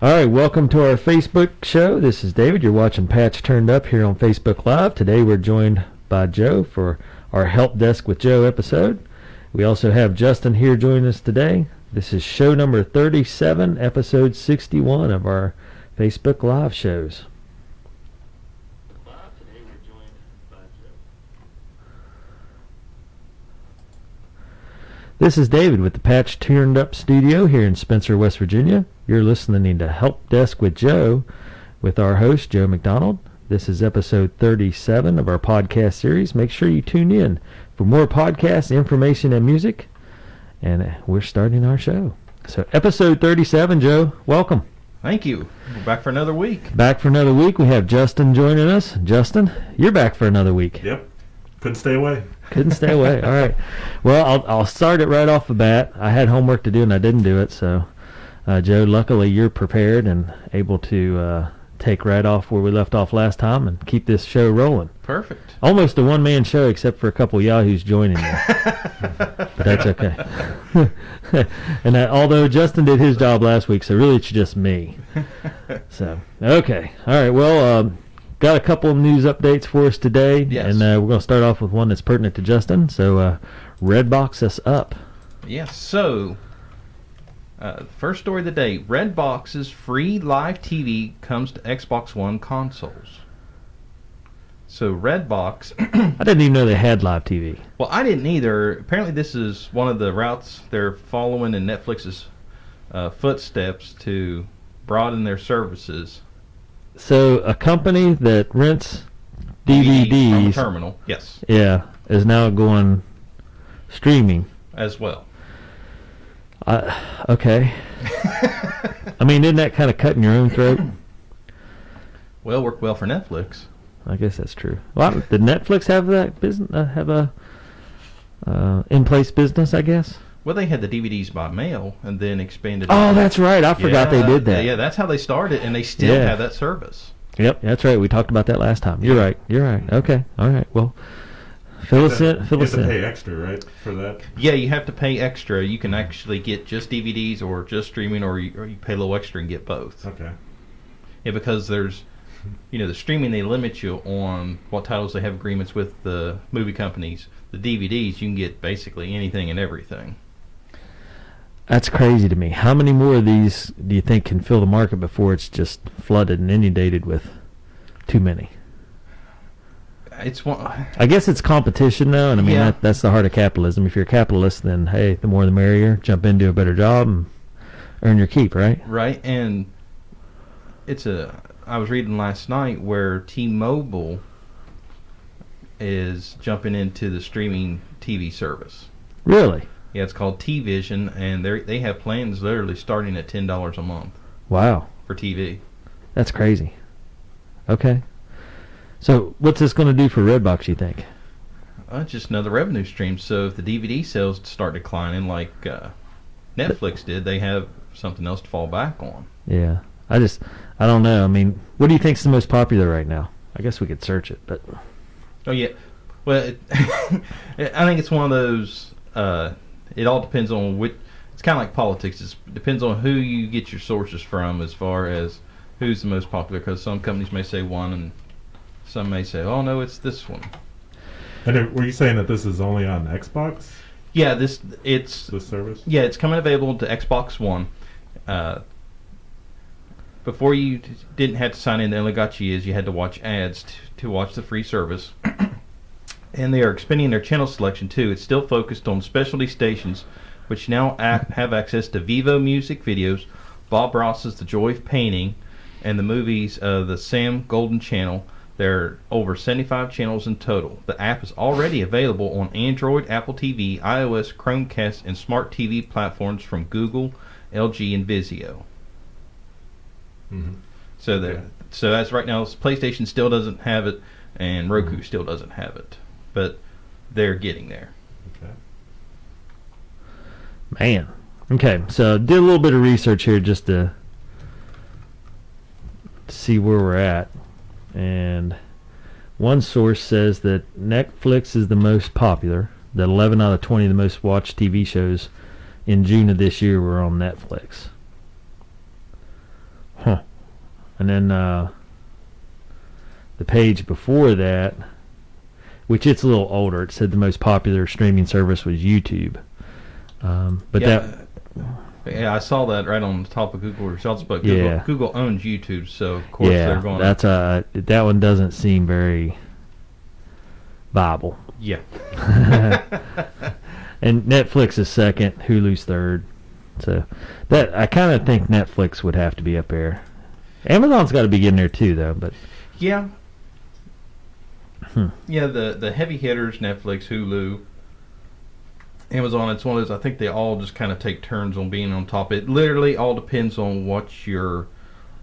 All right, welcome to our Facebook show. This is David. You're watching Patch Turned Up here on Facebook Live. Today we're joined by Joe for our Help Desk with Joe episode. We also have Justin here joining us today. This is show number 37, episode 61 of our Facebook Live shows. Today we're joined by Joe. This is David with the Patch Turned Up studio here in Spencer, West Virginia. You're listening to Help Desk with Joe with our host, Joe McDonald. This is episode 37 of our podcast series. Make sure you tune in for more podcasts, information, and music. And we're starting our show. So episode 37, Joe, welcome. Thank you. We're back for another week. Back for another week. We have Justin joining us. Justin, you're back for another week. Yep. Couldn't stay away. Couldn't stay away. All right. Well, I'll start it right off the bat. I had homework to do and I didn't do it, so... Joe, luckily you're prepared and able to take right off where we left off last time and keep this show rolling. Perfect. Almost a one-man show except for a couple yahoos joining me. But that's okay. And although Justin did his job last week, so really it's just me. So, okay. All right, well, got a couple of news updates for us today. Yes. And we're going to start off with one that's pertinent to Justin. So, Redbox us up. Yes, so... first story of the day, Redbox's free live TV comes to Xbox One consoles. So Redbox... I didn't even know they had live TV. Well, I didn't either. Apparently this is one of the routes they're following in Netflix's footsteps to broaden their services. So a company that rents DVDs... From a terminal, yes. Yeah, is now going streaming. As well. Okay. I mean, isn't that kind of cutting your own throat? Well, worked well for Netflix. I guess that's true. Well, did Netflix have that business? Have a in-place business? I guess. Well, they had the DVDs by mail and then expanded. Oh, that's right. I forgot they did that. Yeah, that's how they started, and they still have that service. Yep, that's right. We talked about that last time. You're right. You're right. Okay. All right. Well. Fill us in. You have to pay extra, right, for that? Yeah, you have to pay extra. You can actually get just DVDs or just streaming, or you pay a little extra and get both. Okay. Yeah, because there's, the streaming, they limit you on what titles they have agreements with the movie companies. The DVDs, you can get basically anything and everything. That's crazy to me. How many more of these do you think can fill the market before it's just flooded and inundated with too many? It's one. I guess it's competition now, and I mean that's the heart of capitalism. If you're a capitalist, then hey, the more the merrier. Jump in, do a better job, and earn your keep, right? Right, and I was reading last night where T-Mobile is jumping into the streaming TV service. Really? Yeah, it's called T-Vision, and they have plans literally starting at $10 a month. Wow. For TV. That's crazy. Okay. So what's this going to do for Redbox, you think? Just another revenue stream. So if the DVD sales start declining like Netflix did, they have something else to fall back on. Yeah. I don't know. I mean, what do you think's the most popular right now? I guess we could search it, but... Oh, yeah. Well, I think it's one of those... it all depends on which... It's kind of like politics. It depends on who you get your sources from as far as who's the most popular, because some companies may say one and... Some may say, "Oh no, it's this one." And were you saying that this is only on Xbox? Yeah, this service. Yeah, it's coming available to Xbox One. Before you didn't have to sign in. They only got you had to watch ads to watch the free service. And they are expanding their channel selection too. It's still focused on specialty stations, which now have access to Vivo music videos, Bob Ross's The Joy of Painting, and the movies the Sam Golden Channel. There are over 75 channels in total. The app is already available on Android, Apple TV, iOS, Chromecast, and smart TV platforms from Google, LG, and Vizio. Mm-hmm. So as right now, PlayStation still doesn't have it, and Roku still doesn't have it. But they're getting there. Okay. Man. Okay, so did a little bit of research here just to see where we're at. And one source says that Netflix is the most popular, that 11 out of 20 of the most watched TV shows in June of this year were on Netflix. And then the page before that, which it's a little older, it said the most popular streaming service was YouTube. But yeah, I saw that right on the top of Google results. But Yeah. Google owns YouTube, so of course yeah, they're going. that's that one doesn't seem very viable. Yeah. And Netflix is second, Hulu's third. So that I kind of think Netflix would have to be up there. Amazon's got to be getting there too, though. But Yeah. Yeah, the heavy hitters, Netflix, Hulu, Amazon, it's one of those, I think they all just kind of take turns on being on top. It literally all depends on what you're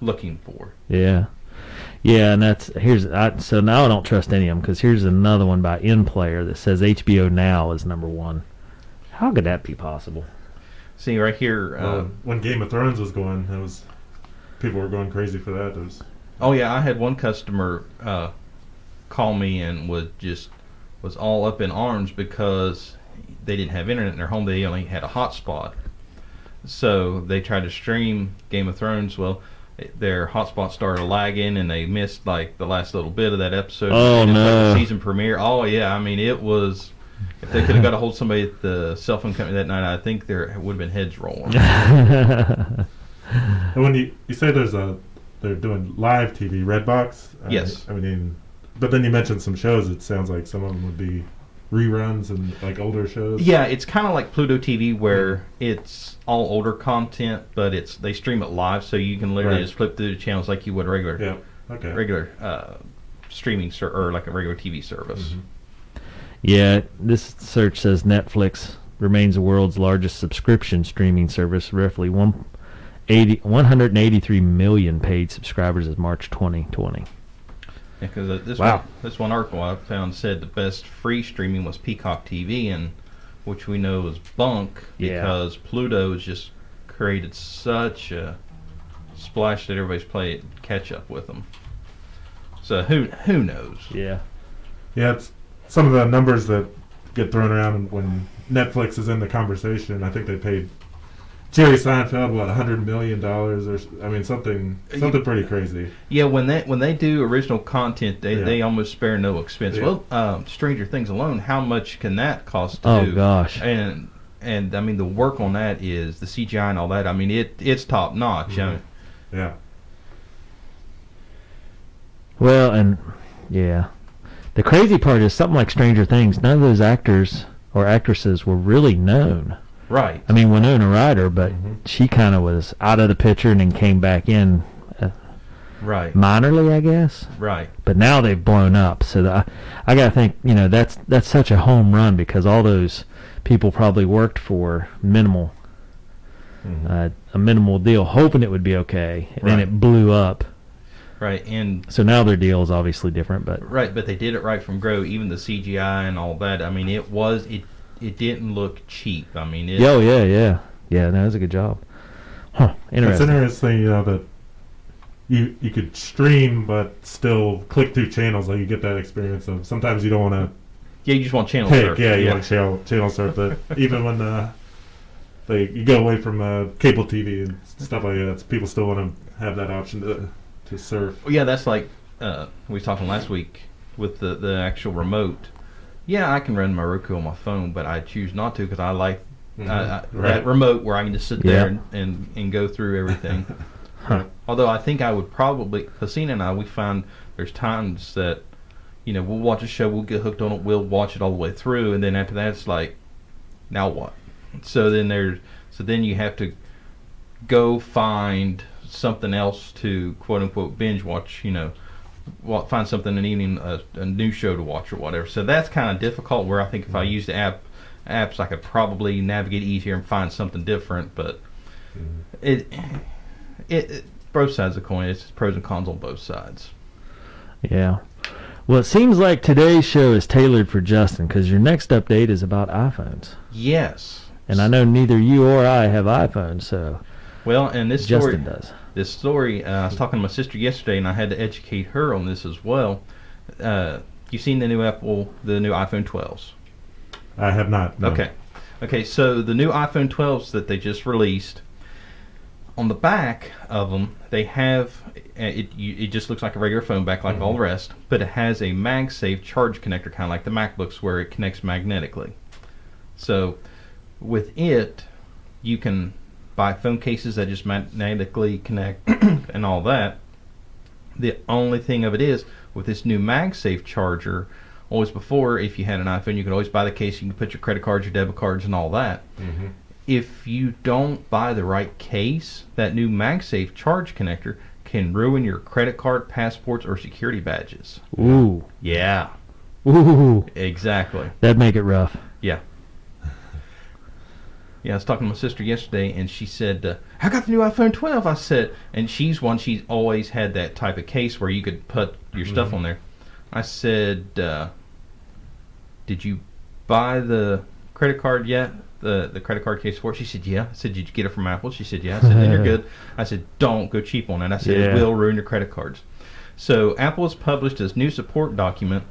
looking for. yeah, and so now I don't trust any of them, because here's another one by InPlayer that says HBO Now is number one. How could that be possible? See, right here. When Game of Thrones was going, people were going crazy for that. Oh, yeah, I had one customer call me and was all up in arms because they didn't have internet in their home. They only had a hotspot. So they tried to stream Game of Thrones. Well, their hotspot started lagging, and they missed like the last little bit of that episode. Oh, and no. The season premiere. Oh, yeah. I mean, it was. If they could have got a hold of somebody at the cell phone company that night, I think there would have been heads rolling. And when you say they're doing live TV, Redbox. Yes. I mean, but then you mentioned some shows. It sounds like some of them would be reruns and like older shows. Yeah, it's kind of like Pluto TV, where it's all older content, but they stream it live, so you can literally just flip through the channels like you would a regular streaming or like a regular TV service. Mm-hmm. Yeah, this search says Netflix remains the world's largest subscription streaming service, roughly 183 million paid subscribers as March 2020. Yeah, because this one article I found said the best free streaming was Peacock TV, and which we know is bunk because Pluto has just created such a splash that everybody's playing catch up with them. So who knows? Yeah. Yeah, it's some of the numbers that get thrown around when Netflix is in the conversation. I think they paid Jerry Seinfeld $100 million, or I mean something pretty crazy. Yeah, when they do original content, they almost spare no expense. Yeah. Well, Stranger Things alone, how much can that cost to do? Oh gosh. And I mean the work on that is the CGI and all that. I mean it's top notch. Mm-hmm. I mean, Yeah. Well, and yeah, the crazy part is something like Stranger Things. None of those actors or actresses were really known. Right. I mean, Winona Ryder, but she kind of was out of the picture and then came back in, right, minorly, I guess. Right. But now they've blown up. So I gotta think, that's such a home run, because all those people probably worked for minimal, a minimal deal, hoping it would be okay, and then it blew up. Right, and so now their deal is obviously different, but but they did it right from grow. Even the CGI and all that. I mean, it didn't look cheap. I mean, no, that was a good job. Huh? Interesting. It's interesting, that you could stream but still click through channels. Like you get that experience of sometimes you don't want to. Yeah, you just want channel surf. Yeah, you want channel surf. But even when you go away from cable TV and stuff like that, people still want to have that option to surf. Well, yeah, that's like we were talking last week with the actual remote. Yeah, I can run my Roku on my phone, but I choose not to because I like that remote where I can just sit there and go through everything. Although I think I would probably, Hasina and I, we find there's times that, we'll watch a show, we'll get hooked on it, we'll watch it all the way through, and then after that it's like, now what? So then you have to go find something else to quote unquote binge watch, find something in the evening, a new show to watch or whatever. So that's kind of difficult, where I think if I used the apps I could probably navigate easier and find something different, but it both sides of the coin. It's pros and cons on both sides. Yeah. Well, it seems like today's show is tailored for Justin, because your next update is about iPhones. Yes. And I know neither you or I have iPhones, so well, and this Justin does. This story, I was talking to my sister yesterday, and I had to educate her on this as well. You've seen the new iPhone 12s? I have not. No. Okay. So the new iPhone 12s that they just released, on the back of them, they have it just looks like a regular phone back like all the rest, but it has a MagSafe charge connector, kind of like the MacBooks, where it connects magnetically. So with it, you can buy phone cases that just magnetically connect and all that. The only thing of it is, with this new MagSafe charger, always before, if you had an iPhone, you could always buy the case, you can put your credit cards, your debit cards, and all that. If you don't buy the right case, that new MagSafe charge connector can ruin your credit card, passports, or security badges. Ooh. Yeah. Ooh. Exactly. That'd make it rough. Yeah. Yeah, I was talking to my sister yesterday, and she said, I got the new iPhone 12. I said, and she's always had that type of case where you could put your stuff on there. I said, did you buy the credit card yet? The credit card case for it? She said, yeah. I said, did you get it from Apple? She said, yeah. I said, then you're good. I said, don't go cheap on it. I said, it will ruin your credit cards. So Apple has published this new support document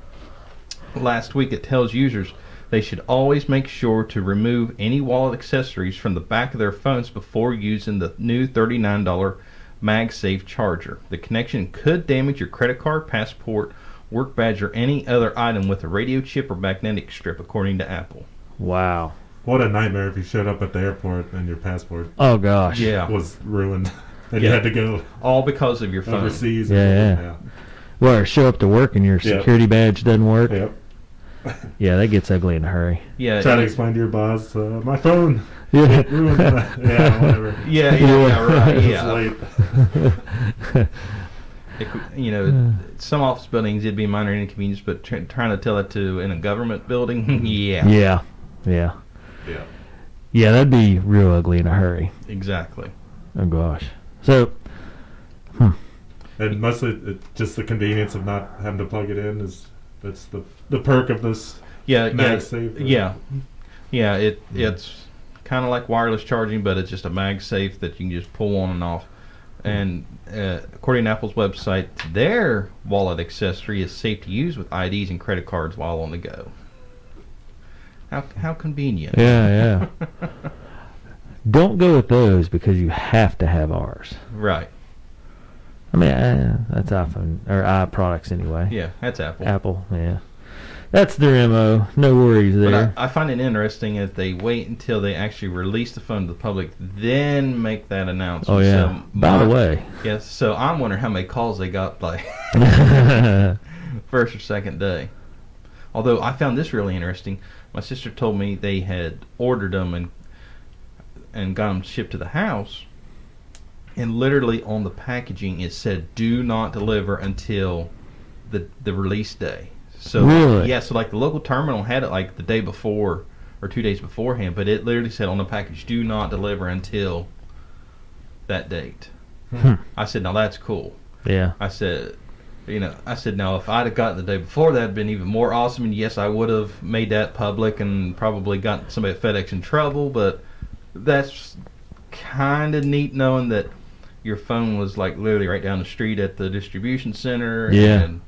last week that tells users they should always make sure to remove any wallet accessories from the back of their phones before using the new $39 MagSafe charger. The connection could damage your credit card, passport, work badge, or any other item with a radio chip or magnetic strip, according to Apple. Wow. What a nightmare if you showed up at the airport and your passport Oh, gosh. was ruined and you had to go all because of your phone. overseas. Yeah. Well, or show up to work and your security badge doesn't work. Yep. Yeah, that gets ugly in a hurry. Yeah. Try to explain to your boss, my phone. Yeah. It ruined yeah, whatever. Right. It's late. Some office buildings it'd be minor inconvenience, but trying to tell it to in a government building, Yeah, that'd be real ugly in a hurry. Exactly. Oh gosh. So, and mostly just the convenience of not having to plug it in that's the perk of this. MagSafe. It's kind of like wireless charging, but it's just a MagSafe that you can just pull on and off. And according to Apple's website, their wallet accessory is safe to use with IDs and credit cards while on the go. How convenient. Yeah. Don't go with those because you have to have ours. Right. I mean, that's iPhone or iProducts anyway. Yeah, that's Apple. Apple, yeah. That's their MO. No worries there. But I find it interesting that they wait until they actually release the phone to the public, then make that announcement. Oh, yeah. So by the way. Yes, so I'm wondering how many calls they got like first or second day. Although I found this really interesting. My sister told me they had ordered them and got them shipped to the house. And literally on the packaging it said, do not deliver until the release day. So really? Yeah, so like the local terminal had it like the day before or 2 days beforehand, but it literally said on the package, do not deliver until that date. I said, now that's cool. Yeah. I said, now if I'd have gotten the day before, that'd been even more awesome. And yes, I would have made that public and probably got somebody at FedEx in trouble, but that's kind of neat knowing that your phone was like literally right down the street at the distribution center. Yeah. And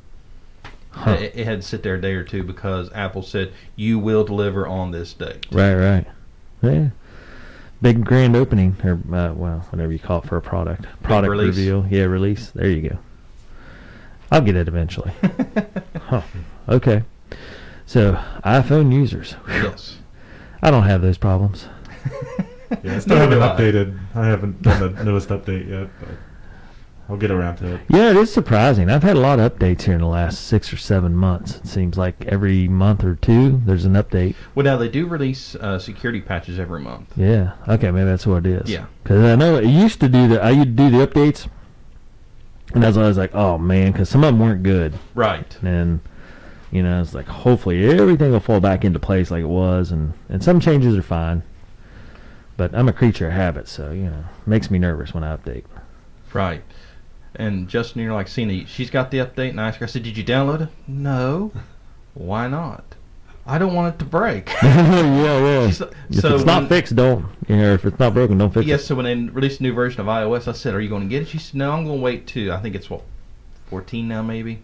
it had to sit there a day or two because Apple said you will deliver on this date. Right. Yeah. Big grand opening, or whatever you call it for a product. Product release. reveal. Yeah, release. There you go. I'll get it eventually. Okay. So, iPhone users. Whew. Yes. I don't have those problems. Yeah, I still haven't updated. I haven't done the newest update yet, but I'll get around to it. Yeah, it is surprising. I've had a lot of updates here in the last 6 or 7 months. It seems like every month or two there's an update. Well, now they do release security patches every month. Yeah. Okay, maybe that's what it is. Yeah. Because I know I used to do the updates, and that's why I was like, oh man, because some of them weren't good. Right. And it's like hopefully everything will fall back into place like it was, and some changes are fine. But I'm a creature of habit, so it makes me nervous when I update. Right. And Justin, you're like, she's got the update, and I asked her, I said, did you download it? No. Why not? I don't want it to break. Yeah. If So it's not fixed, don't. If it's not broken, don't fix it. Yes, so when they released a new version of iOS, I said, are you going to get it? She said, no, I'm going to wait to, I think it's 14 now maybe?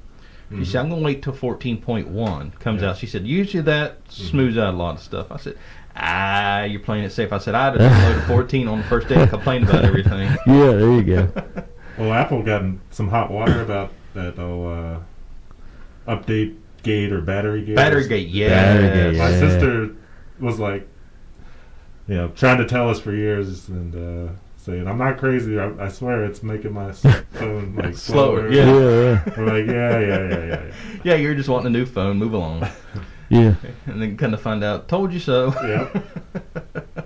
She said, I'm going to wait till 14.1 comes out. She said, usually that smooths out a lot of stuff. I said, You're playing it safe. I said I'd have downloaded 14 on the first day and complained about everything. Yeah, there you go. Well, Apple got in some hot water about that update gate or battery gate. Battery gate, yeah. Battery gate, My yeah. sister was like, trying to tell us for years and saying, I'm not crazy. I swear it's making my phone like slower. Yeah. We're like, yeah. Yeah, you're just wanting a new phone. Move along. Yeah. And then kind of find out, told you so. Yep.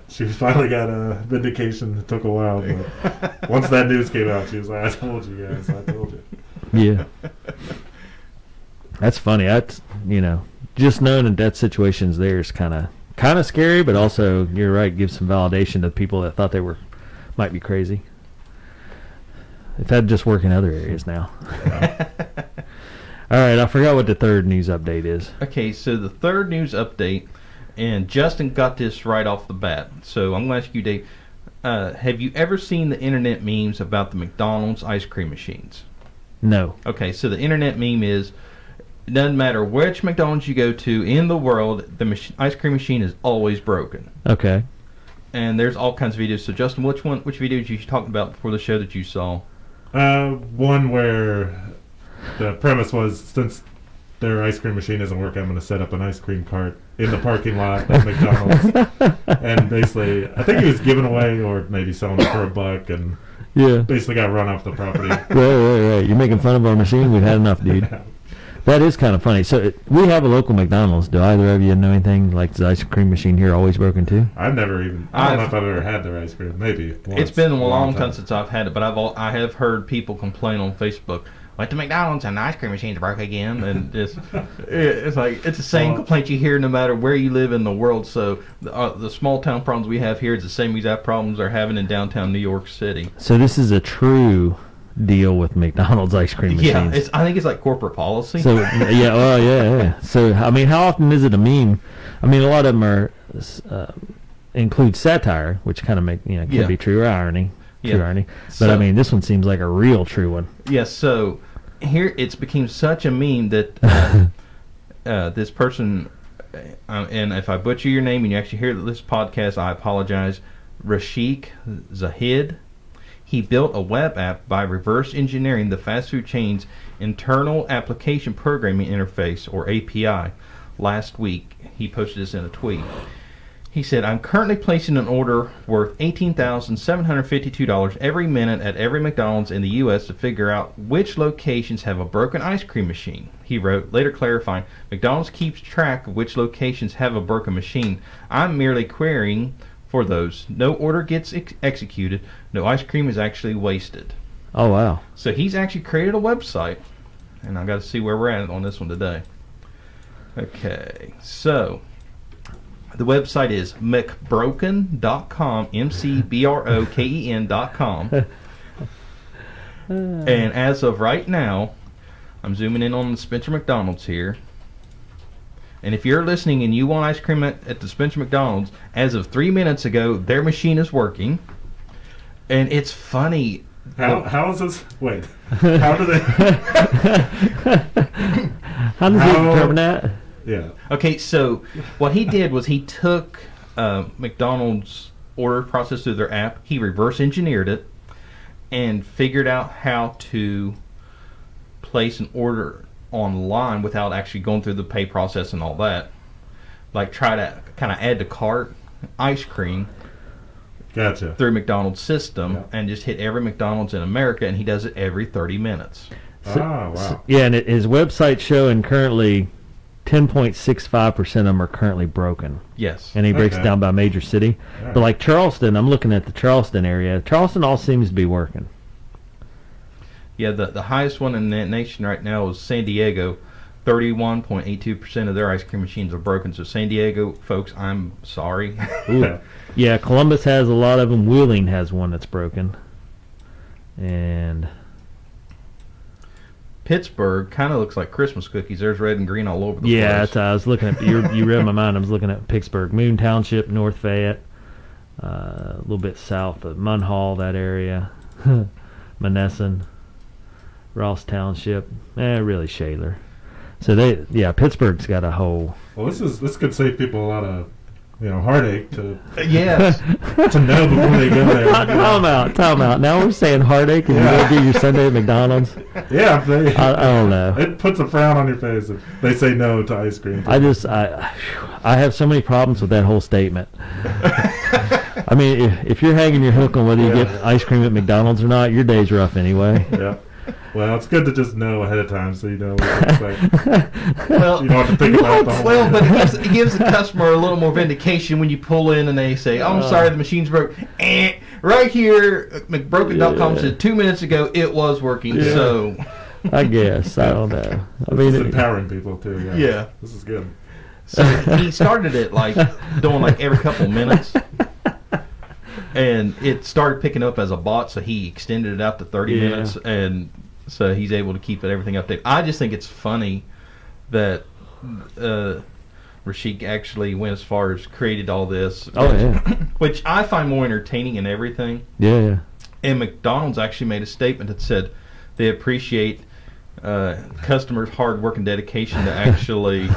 She finally got a vindication. It took a while, but once that news came out, she was like, I told you guys. I told you. Yeah. That's funny. That's, just knowing that situation's there is kind of scary, but also, you're right, gives some validation to people that thought they might be crazy. If that just work in other areas now. All right, I forgot what the third news update is. Okay, so the third news update, and Justin got this right off the bat. So I'm going to ask you, Dave, have you ever seen the internet memes about the McDonald's ice cream machines? No. Okay, so the internet meme is, it doesn't matter which McDonald's you go to in the world, the ice cream machine is always broken. Okay. And there's all kinds of videos. So Justin, which videos you talking about before the show that you saw? One where the premise was, since their ice cream machine isn't working, I'm going to set up an ice cream cart in the parking lot at McDonald's. And basically, I think he was giving away or maybe selling it for $1, and basically got run off the property. Right. You're making fun of our machine? We've had enough, dude. That is kind of funny. So we have a local McDonald's. Do either of you know anything like the ice cream machine here always broken too? I don't know if I've ever had their ice cream. Maybe once, it's been a long time since I've had it, but I have heard people complain on Facebook. Went to McDonald's and the ice cream machine's broke again, and it's like it's the same complaint you hear no matter where you live in the world. So the small town problems we have here is the same exact problems they're having in downtown New York City. So this is a true deal with McDonald's ice cream machines. Yeah, I think it's like corporate policy. So yeah. So I mean, how often is it a meme? I mean, a lot of them are include satire, which kind of can be true or irony. Irony. But So, I mean, this one seems like a real true one. Yes. So here it's became such a meme that this person, and if I butcher your name and you actually hear this podcast, I apologize. Rashik Zahid. He built a web app by reverse engineering the fast food chain's internal application programming interface, or API. Last week, he posted this in a tweet. He said, I'm currently placing an order worth $18,752 every minute at every McDonald's in the U.S. to figure out which locations have a broken ice cream machine. He wrote, later clarifying, McDonald's keeps track of which locations have a broken machine. I'm merely querying for those. No order gets executed. No ice cream is actually wasted. Oh, wow. So he's actually created a website, and I've got to see where we're at on this one today. Okay, so the website is mcbroken.com, McBroken.com. And as of right now, I'm zooming in on the Spencer McDonald's here. And if you're listening and you want ice cream at the Spencer McDonald's, as of 3 minutes ago, their machine is working. And it's funny. How is this? Wait. How do they? How does he determine that? Yeah. Okay, so what he did was he took McDonald's order process through their app. He reverse engineered it and figured out how to place an order online without actually going through the pay process and all that. Like try to kind of add to cart ice cream. Gotcha. Through McDonald's system, and just hit every McDonald's in America, and he does it every 30 minutes. Wow. Yeah, and his website's showing currently 10.65% of them are currently broken. Yes. And he breaks it down by major city. Yeah. But like Charleston, I'm looking at the Charleston area. Charleston all seems to be working. Yeah, the highest one in the nation right now is San Diego. 31.82% of their ice cream machines are broken. So San Diego, folks, I'm sorry. Ooh. Yeah, Columbus has a lot of them. Wheeling has one that's broken. And Pittsburgh kind of looks like Christmas cookies. There's red and green all over the place. yeah, I was looking at you read my mind. I was looking at Pittsburgh, Moon Township, North Fayette, a little bit south of Munhall, that area, Monessen, Ross Township, really Shaler. So Pittsburgh's got a whole. Well, this could save people a lot of heartache to Yes. to know before they go there. Time out. Now we're saying heartache and you go get your Sunday at McDonald's. Yeah, if they, I don't know. It puts a frown on your face if they say no to ice cream. I have so many problems with that whole statement. I mean, if you're hanging your hook on whether you get ice cream at McDonald's or not, your day's rough anyway. Yeah. Well, it's good to just know ahead of time so you know what to expect. Well, you don't have to think about the whole well, but it gives the customer a little more vindication when you pull in and they say, "Oh, I'm sorry, the machine's broke." Right here, McBroken.com said 2 minutes ago it was working. Yeah. So, I guess I don't know. I This mean, is empowering people too. Yeah. This is good. so he started it doing every couple of minutes. And it started picking up as a bot, so he extended it out to 30 minutes, and so he's able to keep everything updated. I just think it's funny that Rashik actually went as far as created all this. Oh, yeah. Which I find more entertaining than everything. Yeah. And McDonald's actually made a statement that said they appreciate customers' hard work and dedication to actually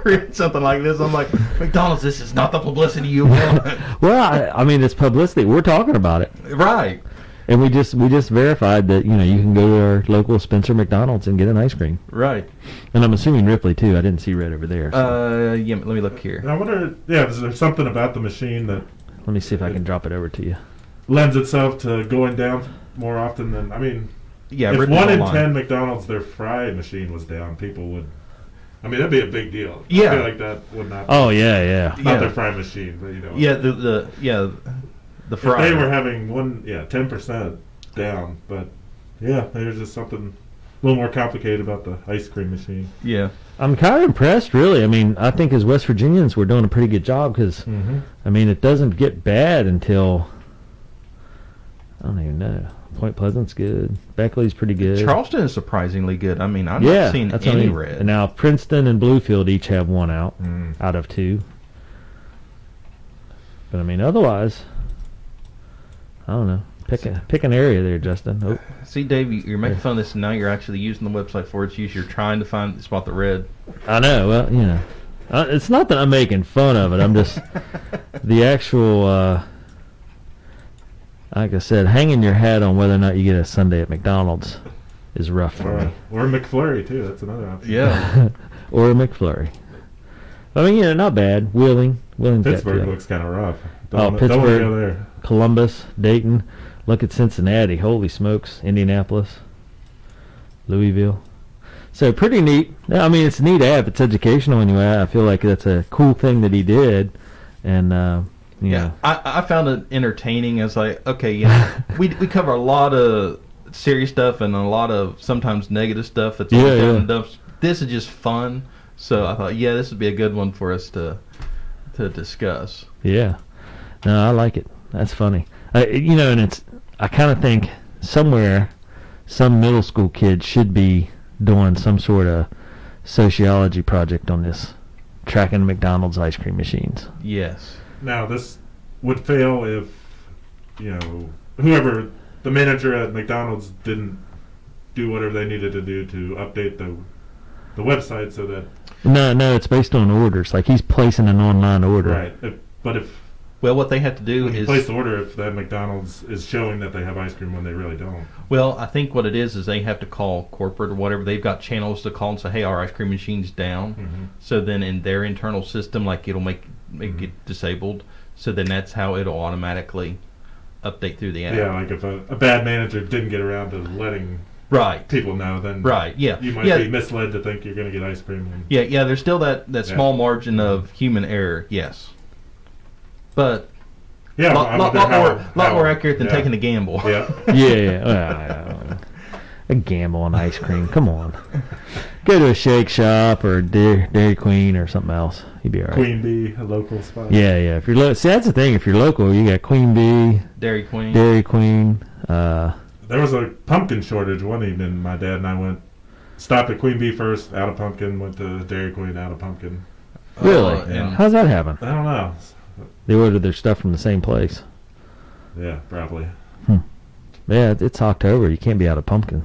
create something like this. I'm like, McDonald's, this is not the publicity you want. Well, I mean, it's publicity. We're talking about it. Right. And we just verified that, you can go to our local Spencer McDonald's and get an ice cream. Right. And I'm assuming Ripley, too. I didn't see Red over there. So. Yeah, let me look here. And I wonder, is there something about the machine that Let me see if I can drop it over to you. lends itself to going down more often than, Yeah, if Ripley's 1 in online. 10 McDonald's, their fry machine was down, people would, that'd be a big deal. Yeah. I feel like that would not, Oh, yeah. not their fry machine, but Yeah, the if fryer. they were having 10% down, but there's just something a little more complicated about the ice cream machine. Yeah. I'm kind of impressed, really. I mean, I think as West Virginians, we're doing a pretty good job because, I mean, it doesn't get bad until, I don't even know. Point Pleasant's good. Beckley's pretty good. Charleston is surprisingly good. I mean, I've not seen that's any what I mean. red. And now Princeton and Bluefield each have one out of 2. But I mean, otherwise, I don't know. Pick an area there, Justin. Oh. See, Dave, you're making fun of this, and now you're actually using the website for its use. You're trying to spot the red. I know. Well, it's not that I'm making fun of it. I'm just the actual. Like I said, hanging your hat on whether or not you get a Sunday at McDonald's is rough for me. Or McFlurry, too. That's another option. Yeah. Or a McFlurry. I mean, not bad. Wheeling's got Pittsburgh good. looks kind of rough. Pittsburgh, Don't want to go there. Columbus, Dayton. Look at Cincinnati. Holy smokes. Indianapolis. Louisville. So pretty neat. I mean, it's a neat app. It's educational anyway. I feel like that's a cool thing that he did. And, Yeah, I found it entertaining. As we cover a lot of serious stuff and a lot of sometimes negative stuff that's down in the dumps. This is just fun, so I thought, this would be a good one for us to discuss. Yeah, no, I like it. That's funny. And I kind of think somewhere some middle school kid should be doing some sort of sociology project on this, tracking McDonald's ice cream machines. Yes. Now, this would fail if, whoever, the manager at McDonald's didn't do whatever they needed to do to update the website so that... No, it's based on orders. Like, he's placing an online order. Right. But if... Well, what they have to do is... place the order if that McDonald's is showing that they have ice cream when they really don't. Well, I think what it is they have to call corporate or whatever. They've got channels to call and say, hey, our ice cream machine's down. Mm-hmm. So then in their internal system, it'll make it disabled. So then that's how it'll automatically update through the app. Yeah, like if a bad manager didn't get around to letting people know, then you might be misled to think you're going to get ice cream. Yeah, there's still that small margin of human error, yes. But a lot more accurate than taking a gamble. Yeah. Well, a gamble on ice cream. Come on. Go to a Shake Shop or Dairy Queen or something else. You'd be all right. Queen Bee, a local spot. Yeah. If you're see, that's the thing. If you're local, you got Queen Bee, Dairy Queen. There was a pumpkin shortage one evening. My dad and I stopped at Queen Bee first, out of pumpkin, went to Dairy Queen, out of pumpkin. Really? How's that happen? I don't know. They ordered their stuff from the same place. Yeah, probably. Yeah, it's October. You can't be out of pumpkin.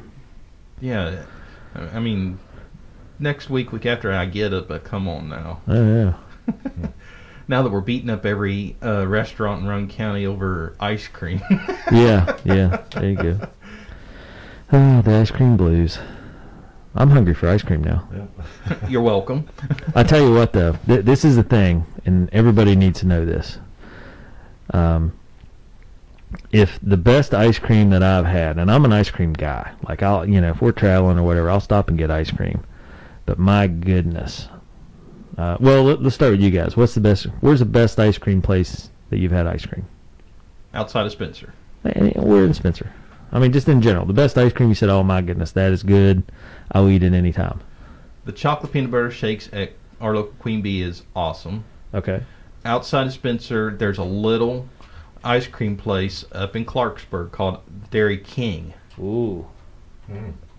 Yeah. I mean, next week after I get it, but come on now. Oh, yeah. Now that we're beating up every restaurant in Roane County over ice cream. Yeah, there you go. Oh, the ice cream blues. I'm hungry for ice cream now. Yeah. You're welcome. I tell you what, though, this is the thing, and everybody needs to know this. If the best ice cream that I've had, and I'm an ice cream guy, like if we're traveling or whatever, I'll stop and get ice cream. But my goodness, let's start with you guys. Where's the best ice cream place that you've had ice cream? Outside of Spencer. We're in Spencer. I mean, just in general, the best ice cream you said, oh my goodness, that is good. I'll eat it anytime. The chocolate peanut butter shakes at our local Queen Bee is awesome. Okay. Outside of Spencer, there's a little ice cream place up in Clarksburg called Dairy King. Ooh.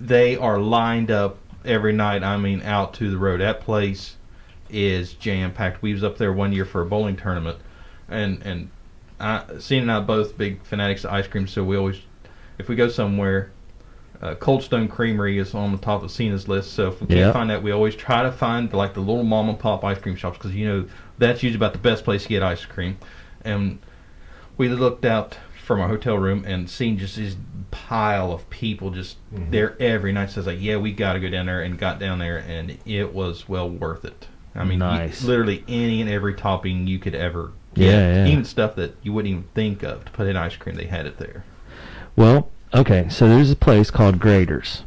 They are lined up every night. I mean, out to the road. That place is jam-packed. We was up there one year for a bowling tournament, and Cena and I are both big fanatics of ice cream, so we always, if we go somewhere, Cold Stone Creamery is on the top of Cena's list. So if we can't find that, we always try to find like the little mom and pop ice cream shops, because that's usually about the best place to get ice cream. And we looked out from our hotel room and seen just this pile of people just there every night. So I was like, yeah, we got to go down there, and got down there, and it was well worth it. I mean, nice. Literally any and every topping you could ever get. Yeah. Even stuff that you wouldn't even think of to put in ice cream, they had it there. Well, okay, so there's a place called Grader's,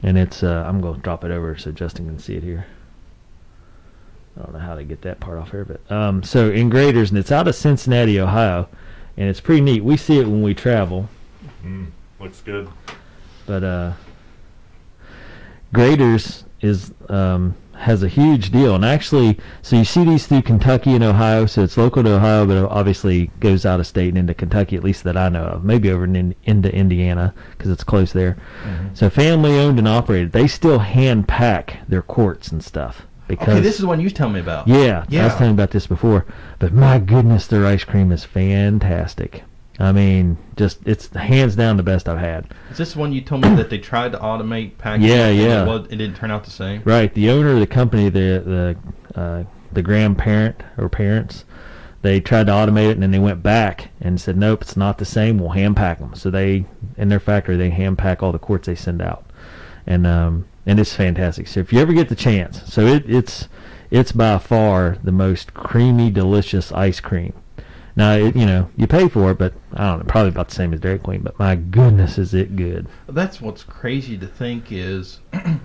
and it's, I'm going to drop it over so Justin can see it here. I don't know how to get that part off here, but, so in Grader's, and it's out of Cincinnati, Ohio, and it's pretty neat. We see it when we travel. Looks good. But, Grader's is, has a huge deal, and actually, so you see these through Kentucky and Ohio, so it's local to Ohio, but it obviously goes out of state and into Kentucky, at least that I know of, maybe over into Indiana, because it's close there. So family owned and operated. They still hand pack their quarts and stuff. Because, okay, this is the one you was telling me about. Yeah, I was telling you about this before, but my goodness, their ice cream is fantastic. I mean, just, it's hands down the best I've had. Is this the one you told me that they tried to automate packaging? Yeah. It didn't turn out the same? Right. The owner of the company, the grandparent or parents, they tried to automate it, and then they went back and said, nope, it's not the same. We'll hand pack them. So in their factory, they hand pack all the quarts they send out. And it's fantastic. So if you ever get the chance, so it's by far the most creamy, delicious ice cream. Now, you pay for it, but I don't know, probably about the same as Dairy Queen, but my goodness, is it good. That's what's crazy to think is, of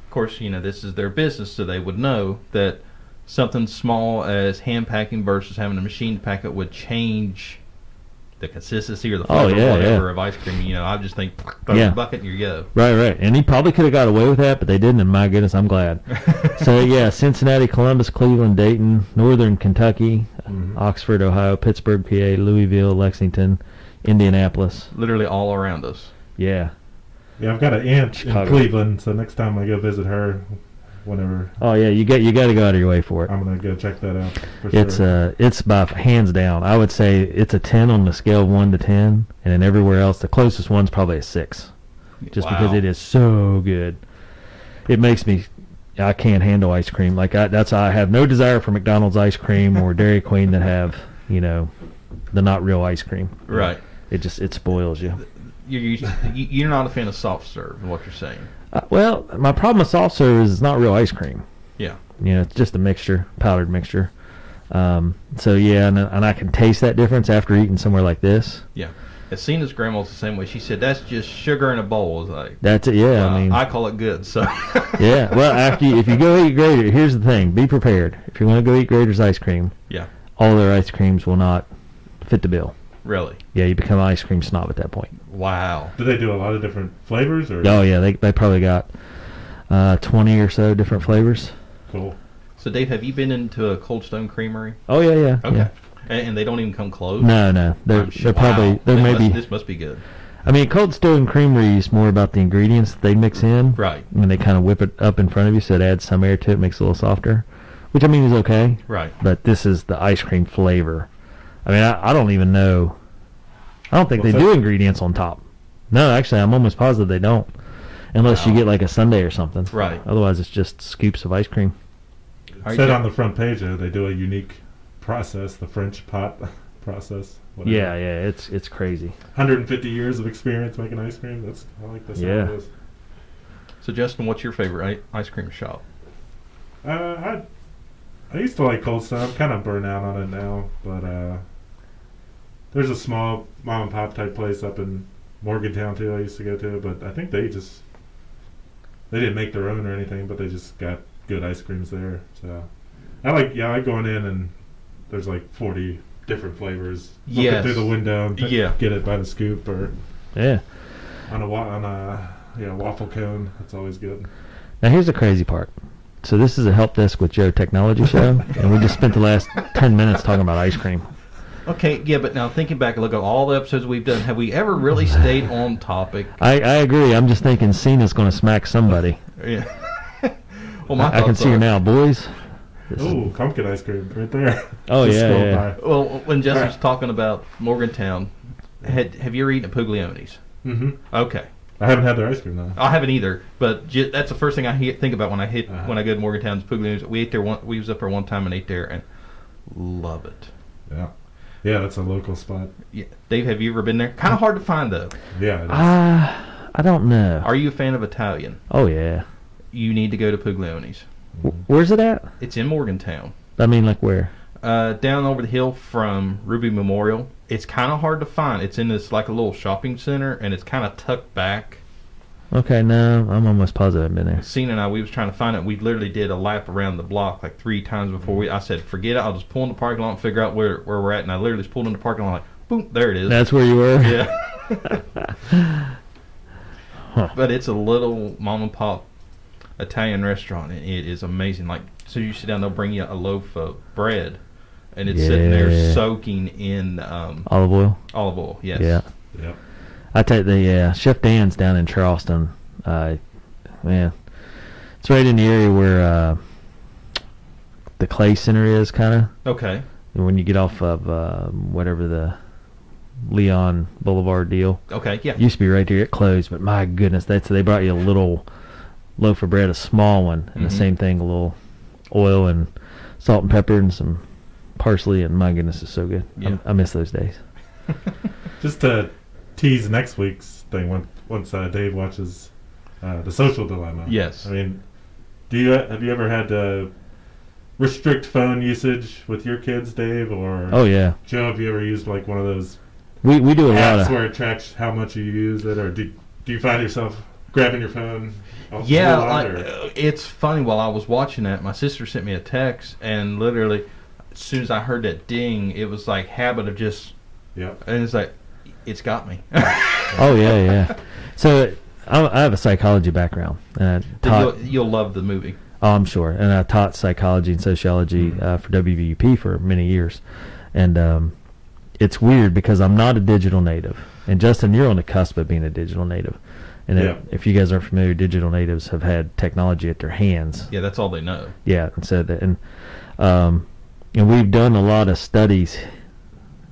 course, this is their business, so they would know that something small as hand packing versus having a machine to pack it would change the consistency or the flavor of ice cream. I just think, throw the bucket and you go. Right. And he probably could have got away with that, but they didn't, and my goodness, I'm glad. So, Cincinnati, Columbus, Cleveland, Dayton, Northern Kentucky, Oxford, Ohio, Pittsburgh, PA, Louisville, Lexington, Indianapolis. Literally all around us. Yeah. Yeah, I've got an aunt Chicago. in Cleveland, so next time I go visit her, whenever. Oh yeah, you got to go out of your way for it. I'm gonna go check that out. It's by hands down. I would say it's a 10 on the scale of 1 to 10, and then everywhere else, the closest one's probably a 6, just because it is so good. It makes me, I can't handle ice cream. Like I have no desire for McDonald's ice cream or Dairy Queen that have the not real ice cream. Right. It spoils you. You're not a fan of soft serve, is what you're saying. Well, my problem with soft serve is it's not real ice cream. Yeah. It's just a mixture, powdered mixture. And I can taste that difference after eating somewhere like this. Yeah. Cena's grandma's the same way. She said that's just sugar in a bowl. Like, that's it. Yeah, I call it good. So. Yeah. Well, if you go eat Grader, here's the thing: be prepared. If you want to go eat Grader's ice cream, all their ice creams will not fit the bill. Really? Yeah, you become an ice cream snob at that point. Wow. Do they do a lot of different flavors? Or? Oh yeah, they probably got 20 or so different flavors. Cool. So Dave, have you been into a Cold Stone Creamery? Oh yeah. Okay. Yeah. And they don't even come close? No. They're probably maybe. This must be good. I mean, Cold Stone Creamery is more about the ingredients that they mix in. Right. And they kind of whip it up in front of you, so it adds some air to it, makes it a little softer, which I mean is okay. Right. But this is the ice cream flavor. I mean, I don't even know. I don't think they do ingredients on top. No, actually, I'm almost positive they don't, unless you get like a sundae or something. Right. Otherwise, it's just scoops of ice cream. said on the front page they do a unique process, the French pot process. Whatever. Yeah, it's crazy. 150 years of experience making ice cream. I like this. Yeah. So Justin, what's your favorite ice cream shop? I used to like Cold Stone. I'm kind of burnt out on it now, but there's a small mom and pop type place up in Morgantown too. I used to go to, but I think they didn't make their own or anything, but they just got good ice creams there. So I like going in and there's like 40 different flavors. Yes. Looking through the window and get it by the scoop or on a waffle cone. That's always good. Now here's the crazy part. So this is a Help Desk with Joe technology show, and we just spent the last 10 minutes talking about ice cream. Okay, yeah, but now thinking back, look at all the episodes we've done. Have we ever really stayed on topic? I agree. I'm just thinking Cena's going to smack somebody. Yeah. Well, my I can see her now, boys. Oh, pumpkin ice cream right there. Oh, Just scroll yeah. by. Well, when Justin was talking about Morgantown, have you ever eaten at Puglioni's? Mm-hmm. Okay. I haven't had their ice cream though. I haven't either, but that's the first thing I think about when I go to Morgantown's Puglioni's. We ate there we was up there one time and ate there and love it. Yeah, that's a local spot. Yeah, Dave, have you ever been there? Kind of hard to find though. Yeah. I don't know. Are you a fan of Italian? Oh yeah. You need to go to Puglioni's. Where's it at? It's in Morgantown. I mean, like where? Down over the hill from Ruby Memorial. It's kind of hard to find. It's in this like a little shopping center, and it's kind of tucked back. Okay, no, I'm almost positive I've been there. Cena and we was trying to find it. We literally did a lap around the block like 3 times before I said, forget it. I'll just pull in the parking lot and figure out where we're at. And I literally just pulled in the parking lot like, boom, there it is. That's where you were? Yeah. But it's a little mom and pop Italian restaurant, and it is amazing. Like, so you sit down, they'll bring you a loaf of bread, and it's sitting there soaking in olive oil. Olive oil, yes. Yeah. Yep. I take the Chef Dan's down in Charleston. Man, it's right in the area where the Clay Center is, kind of. Okay. When you get off of whatever the Leon Boulevard deal. Okay, yeah. It used to be right there. It closed, but my goodness, they brought you a little loaf of bread, a small one, and the same thing, a little oil and salt and pepper and some parsley, and my goodness, it's so good. Yeah. I miss those days. Just to tease next week's thing, once Dave watches The Social Dilemma. Yes. I mean, have you ever had to restrict phone usage with your kids, Dave? Or Oh yeah. Joe, have you ever used like one of those We do a lot apps of where it tracks how much you use it, or do you find yourself grabbing your phone? Yeah, it's funny. While I was watching that, my sister sent me a text, and literally, as soon as I heard that ding, it was like habit of just. Yep. And it's like, it's got me. Oh yeah. So I have a psychology background, and I taught. You'll love the movie. Oh, I'm sure. And I taught psychology and sociology for WVUP for many years, and it's weird because I'm not a digital native, and Justin, you're on the cusp of being a digital native. And if you guys aren't familiar, digital natives have had technology at their hands. Yeah, that's all they know. Yeah, and so and we've done a lot of studies,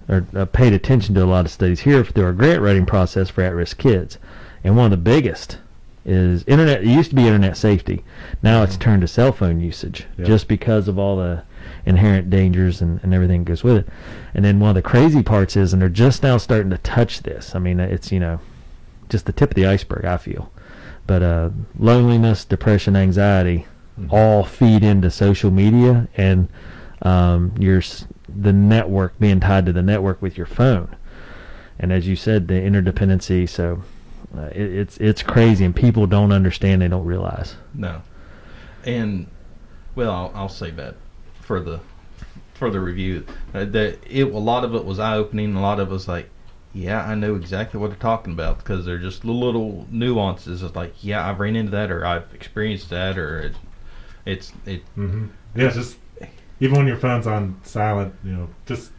or paid attention to a lot of studies here through our grant writing process for at-risk kids. And one of the biggest is internet. It used to be internet safety. Now it's turned to cell phone usage, just because of all the inherent dangers and everything that goes with it. And then one of the crazy parts is, and they're just now starting to touch this. I mean, it's just the tip of the iceberg, I feel. But loneliness, depression, anxiety, all feed into social media, and the network, being tied to the network with your phone. And as you said, the interdependency. So it's crazy, and people don't understand. They don't realize. No. And well, I'll say that for the review, that a lot of it was eye opening. A lot of it was like, yeah, I know exactly what they're talking about, because they're just little nuances. It's like, yeah, I've ran into that, or I've experienced that, or it's. Mm-hmm. Yeah, it's just even when your phone's on silent, just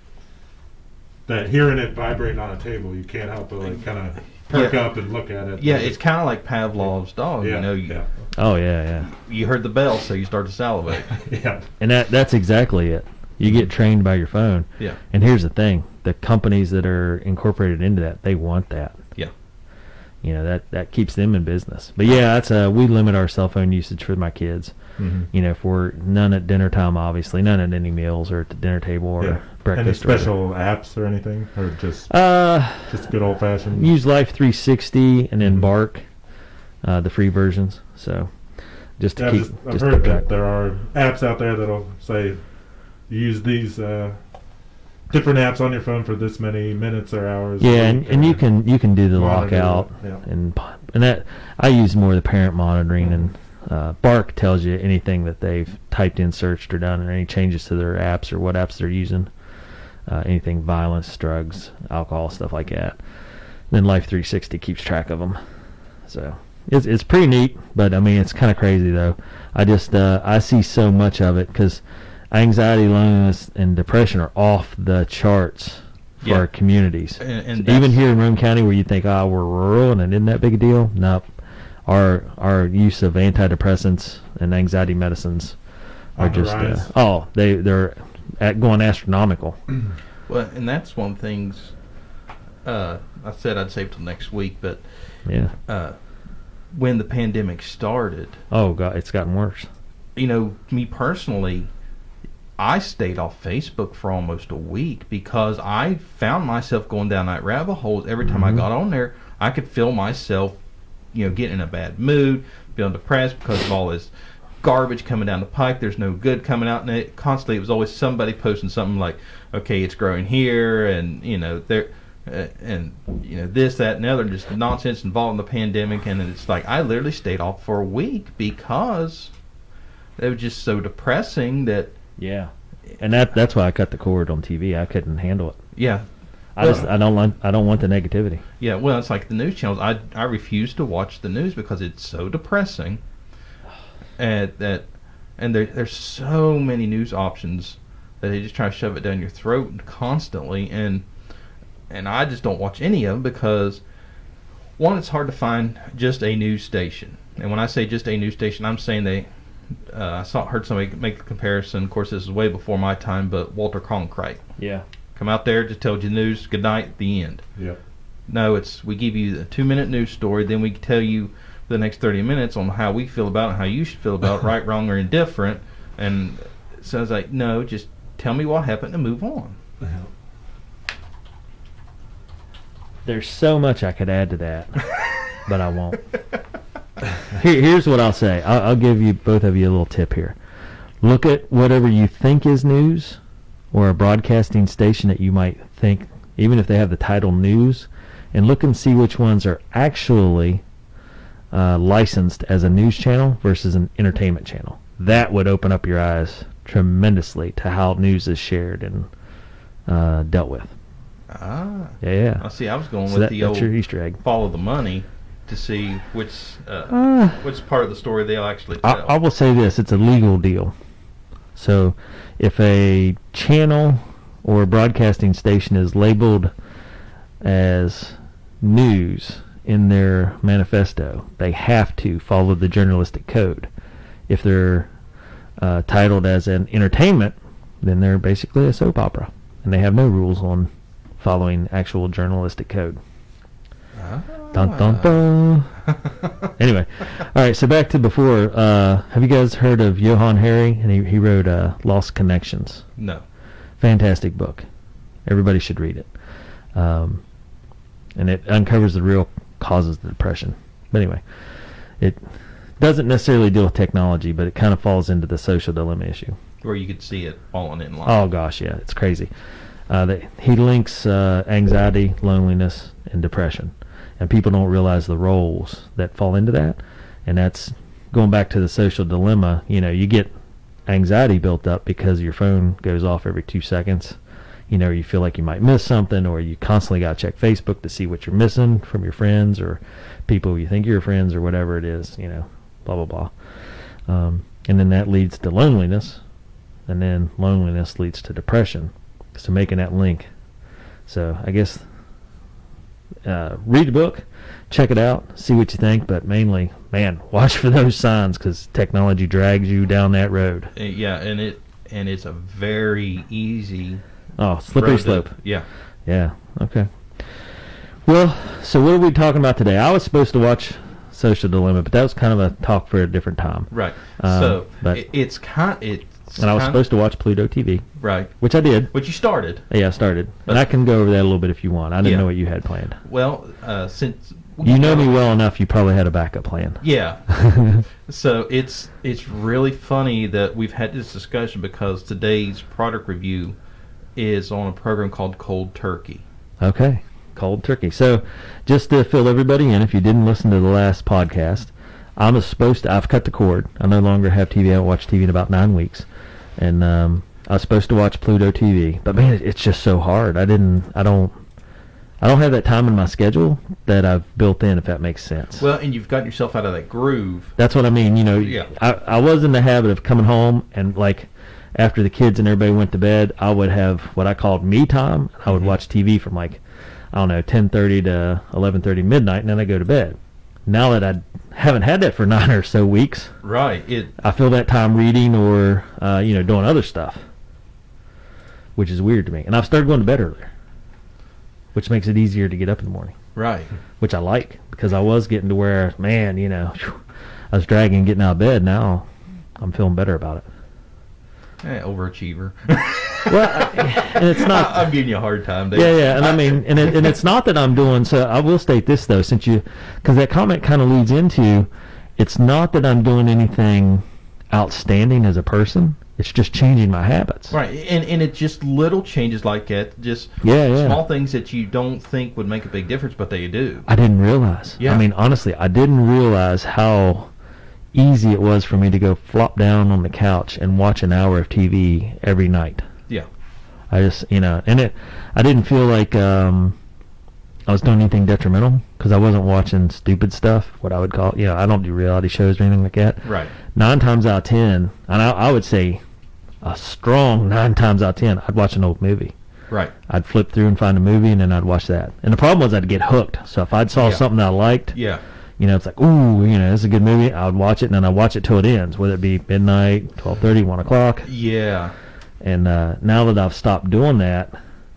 that hearing it vibrate on a table, you can't help but like kind of perk up and look at it. Yeah, it's kind of like Pavlov's dog. Yeah, Oh yeah. You heard the bell, so you start to salivate. Yeah. And that's exactly it. You get trained by your phone. Yeah. And here's the thing: the companies that are incorporated into that, they want that. Yeah. that keeps them in business. But yeah, that's we limit our cell phone usage for my kids. Mm-hmm. If we're none at dinner time, obviously none at any meals or at the dinner table or breakfast. Any special apps or anything, or just good old fashioned? Use Life 360 and then Bark, the free versions. So just to keep. I've heard that there are apps out there that'll say use these different apps on your phone for this many minutes or hours. Yeah, and you can do the lockout and that I use more the parent monitoring and. Bark tells you anything that they've typed in, searched, or done, or any changes to their apps or what apps they're using. Anything violence, drugs, alcohol, stuff like that. Then Life 360 keeps track of them. So it's pretty neat, but I mean it's kind of crazy though. I just I see so much of it because anxiety, loneliness, and depression are off the charts for our communities. And so even here in Roane County, where you think, we're rural and it isn't that big a deal. Nope. Our use of antidepressants and anxiety medicines are just they're going astronomical. Well, and that's one of the things I said I'd save till next week, but when the pandemic started, oh god, it's gotten worse. Me personally, I stayed off Facebook for almost a week because I found myself going down that rabbit hole. Every time I got on there, I could feel myself getting in a bad mood, feeling depressed because of all this garbage coming down the pike. There's no good coming out, and it was always somebody posting something like, okay, it's growing here, and there, and this, that, and the other, just nonsense involving the pandemic. And it's like I literally stayed off for a week because it was just so depressing that. Yeah, and that's why I cut the cord on TV. I couldn't handle it. Yeah. I don't want the negativity. Yeah, well, it's like the news channels. I refuse to watch the news because it's so depressing, and there's so many news options that they just try to shove it down your throat constantly, and I just don't watch any of them because one, it's hard to find just a news station, and when I say just a news station, I'm saying heard somebody make the comparison. Of course, this is way before my time, but Walter Cronkite. Yeah. Come out there, just told you the news, good night, the end. Yep. No, we give you a 2-minute news story, then we tell you the next 30 minutes on how we feel about it, how you should feel about it, right, wrong, or indifferent. And so I was like, no, just tell me what happened and move on. There's so much I could add to that, but I won't. Here's what I'll say. I'll give you both of you a little tip here. Look at whatever you think is news, or a broadcasting station that you might think, even if they have the title news, and look and see which ones are actually licensed as a news channel versus an entertainment channel. That would open up your eyes tremendously to how news is shared and dealt with. Yeah. I see. I was going with the old your Easter egg. Follow the money to see which part of the story they'll actually tell. I will say this: it's a legal deal. So if a channel or a broadcasting station is labeled as news in their manifesto, they have to follow the journalistic code. If they're titled as an entertainment, then they're basically a soap opera, and they have no rules on following actual journalistic code. Dun, dun, dun. Anyway, all right, so back to before. Have you guys heard of Johann Hari? And he wrote Lost Connections. No. Fantastic book. Everybody should read it. And it uncovers the real causes of depression. But anyway, it doesn't necessarily deal with technology, but it kind of falls into the social dilemma issue. Where you could see it falling in line. Oh, gosh, yeah, it's crazy. He links anxiety, loneliness, and depression. And people don't realize the roles that fall into that. And that's going back to the social dilemma. You get anxiety built up because your phone goes off every 2 seconds. You feel like you might miss something, or you constantly got to check Facebook to see what you're missing from your friends or people you think are your friends or whatever it is, blah, blah, blah. And then that leads to loneliness. And then loneliness leads to depression. So making that link. So I guess read the book, check it out, see what you think, but mainly, man, watch for those signs because technology drags you down that road. Yeah, and it's a very easy slippery slope. Yeah. Okay. Well, so what are we talking about today? I was supposed to watch Social Dilemma, but that was kind of a talk for a different time. Right. But It's and I was supposed to watch Pluto TV, right, which I did. which you started. Yeah, I started. And I can go over that a little bit if you want. I didn't Yeah. know what you had planned. Well, since You know me well enough, you probably had a backup plan. Yeah. So it's really funny that we've had this discussion because today's product review is on a program called Cold Turkey. Okay, cold turkey. So, just to fill everybody in, if you didn't listen to the last podcast, I've cut the cord. I no longer have TV. I haven't watched TV in about 9 weeks. And I was supposed to watch Pluto TV. But man, it's just so hard. I don't have that time in my schedule that I've built in, if that makes sense. Well, and you've gotten yourself out of that groove. That's what I mean. Yeah. I was in the habit of coming home and like after the kids and everybody went to bed, I would have what I called me time. I would watch TV from like, I don't know, 10:30 to 11:30 midnight, and then I go to bed. Now that I haven't had that for 9 or so weeks, Right. I feel that time reading or doing other stuff, which is weird to me. And I've started going to bed earlier, which makes it easier to get up in the morning, Right. which I like because I was getting to where, man, I was dragging getting out of bed. Now I'm feeling better about it. Overachiever. Well, and it's not. I'm giving you a hard time, Dave. Yeah, and I mean, and it's not that I'm doing. So I will state this though, because that comment kind of leads into, it's not that I'm doing anything outstanding as a person. It's just changing my habits. Right, and it's just little changes like that, just Yeah. small things that you don't think would make a big difference, but they do. I didn't realize. Yeah. I mean, honestly, I didn't realize how easy it was for me to go flop down on the couch and watch an hour of TV every night. Yeah. I just, I didn't feel like I was doing anything detrimental because I wasn't watching stupid stuff, what I would call, I don't do reality shows or anything like that. Right. 9 times out of 10, and I would say a strong 9 times out of 10, I'd watch an old movie. Right. I'd flip through and find a movie, and then I'd watch that. And the problem was I'd get hooked. So if I'd saw Yeah. something that I liked, Yeah. it's like, ooh, this is a good movie. I would watch it, and then I'd watch it till it ends, whether it be midnight, 12:30, 1 o'clock. Yeah. And now that I've stopped doing that,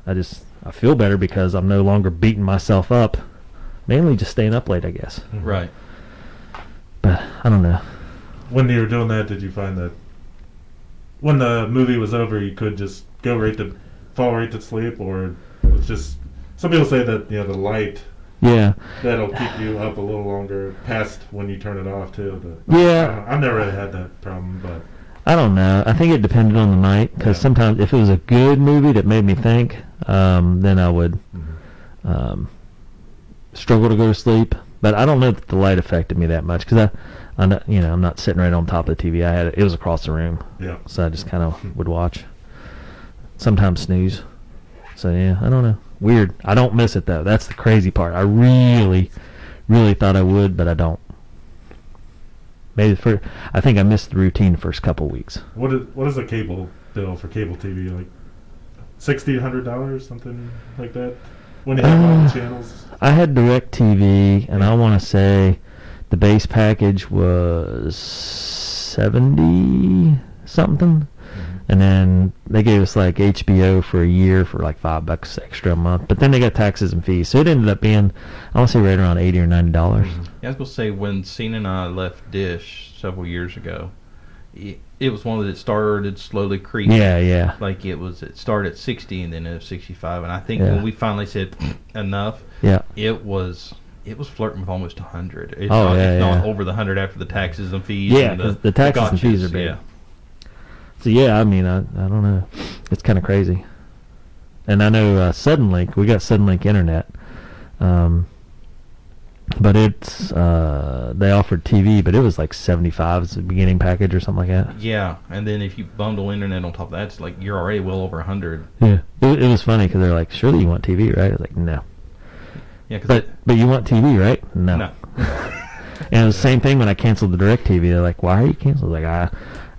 I feel better because I'm no longer beating myself up, mainly just staying up late, I guess. Right. But I don't know. When you were doing that, did you find that when the movie was over, you could just fall right to sleep, or it was just, some people say that the light, Yeah. that'll keep you up a little longer past when you turn it off too. But Yeah. I've never really had that problem, but I don't know. I think it depended on the night because Yeah. sometimes if it was a good movie that made me think, then I would struggle to go to sleep. But I don't know that the light affected me that much because I'm not sitting right on top of the TV. It was across the room, yeah. so I just kind of would watch. Sometimes snooze. So yeah, I don't know. Weird. I don't miss it though. That's the crazy part. I really, really thought I would, but I don't. I think I missed the routine the first couple weeks. What is a cable bill for cable TV? Like $60, $100, something like that? When you have all the channels? I had DirecTV, and I want to say the base package was 70 something, and then they gave us like HBO for a year for like $5 extra a month. But then they got taxes and fees, so it ended up being, I want to say, right around $80 or $90. Yeah, I was going to say, when Cena and I left Dish several years ago, it was one that started slowly creeping. Yeah. Like it started at 60 and then it was 65. And I think Yeah. when we finally said enough, Yeah. it was flirting with almost 100. It's Oh, not, yeah, it's not yeah. over the 100 after the taxes and fees. Yeah, and 'cause the taxes and fees are big. Yeah. So yeah, I mean, I don't know. It's kind of crazy. And I know Suddenlink, we got Suddenlink internet, but it's they offered TV, but it was like 75 as the beginning package or something like that. Yeah, and then if you bundle internet on top of that, it's like you're already well over 100. Yeah, it was funny because they're like, surely you want TV, right? I was like, no. Yeah, cause But you want TV, right? No. no. And it was the same thing when I canceled the DirecTV. They're like, why are you canceled? Like, I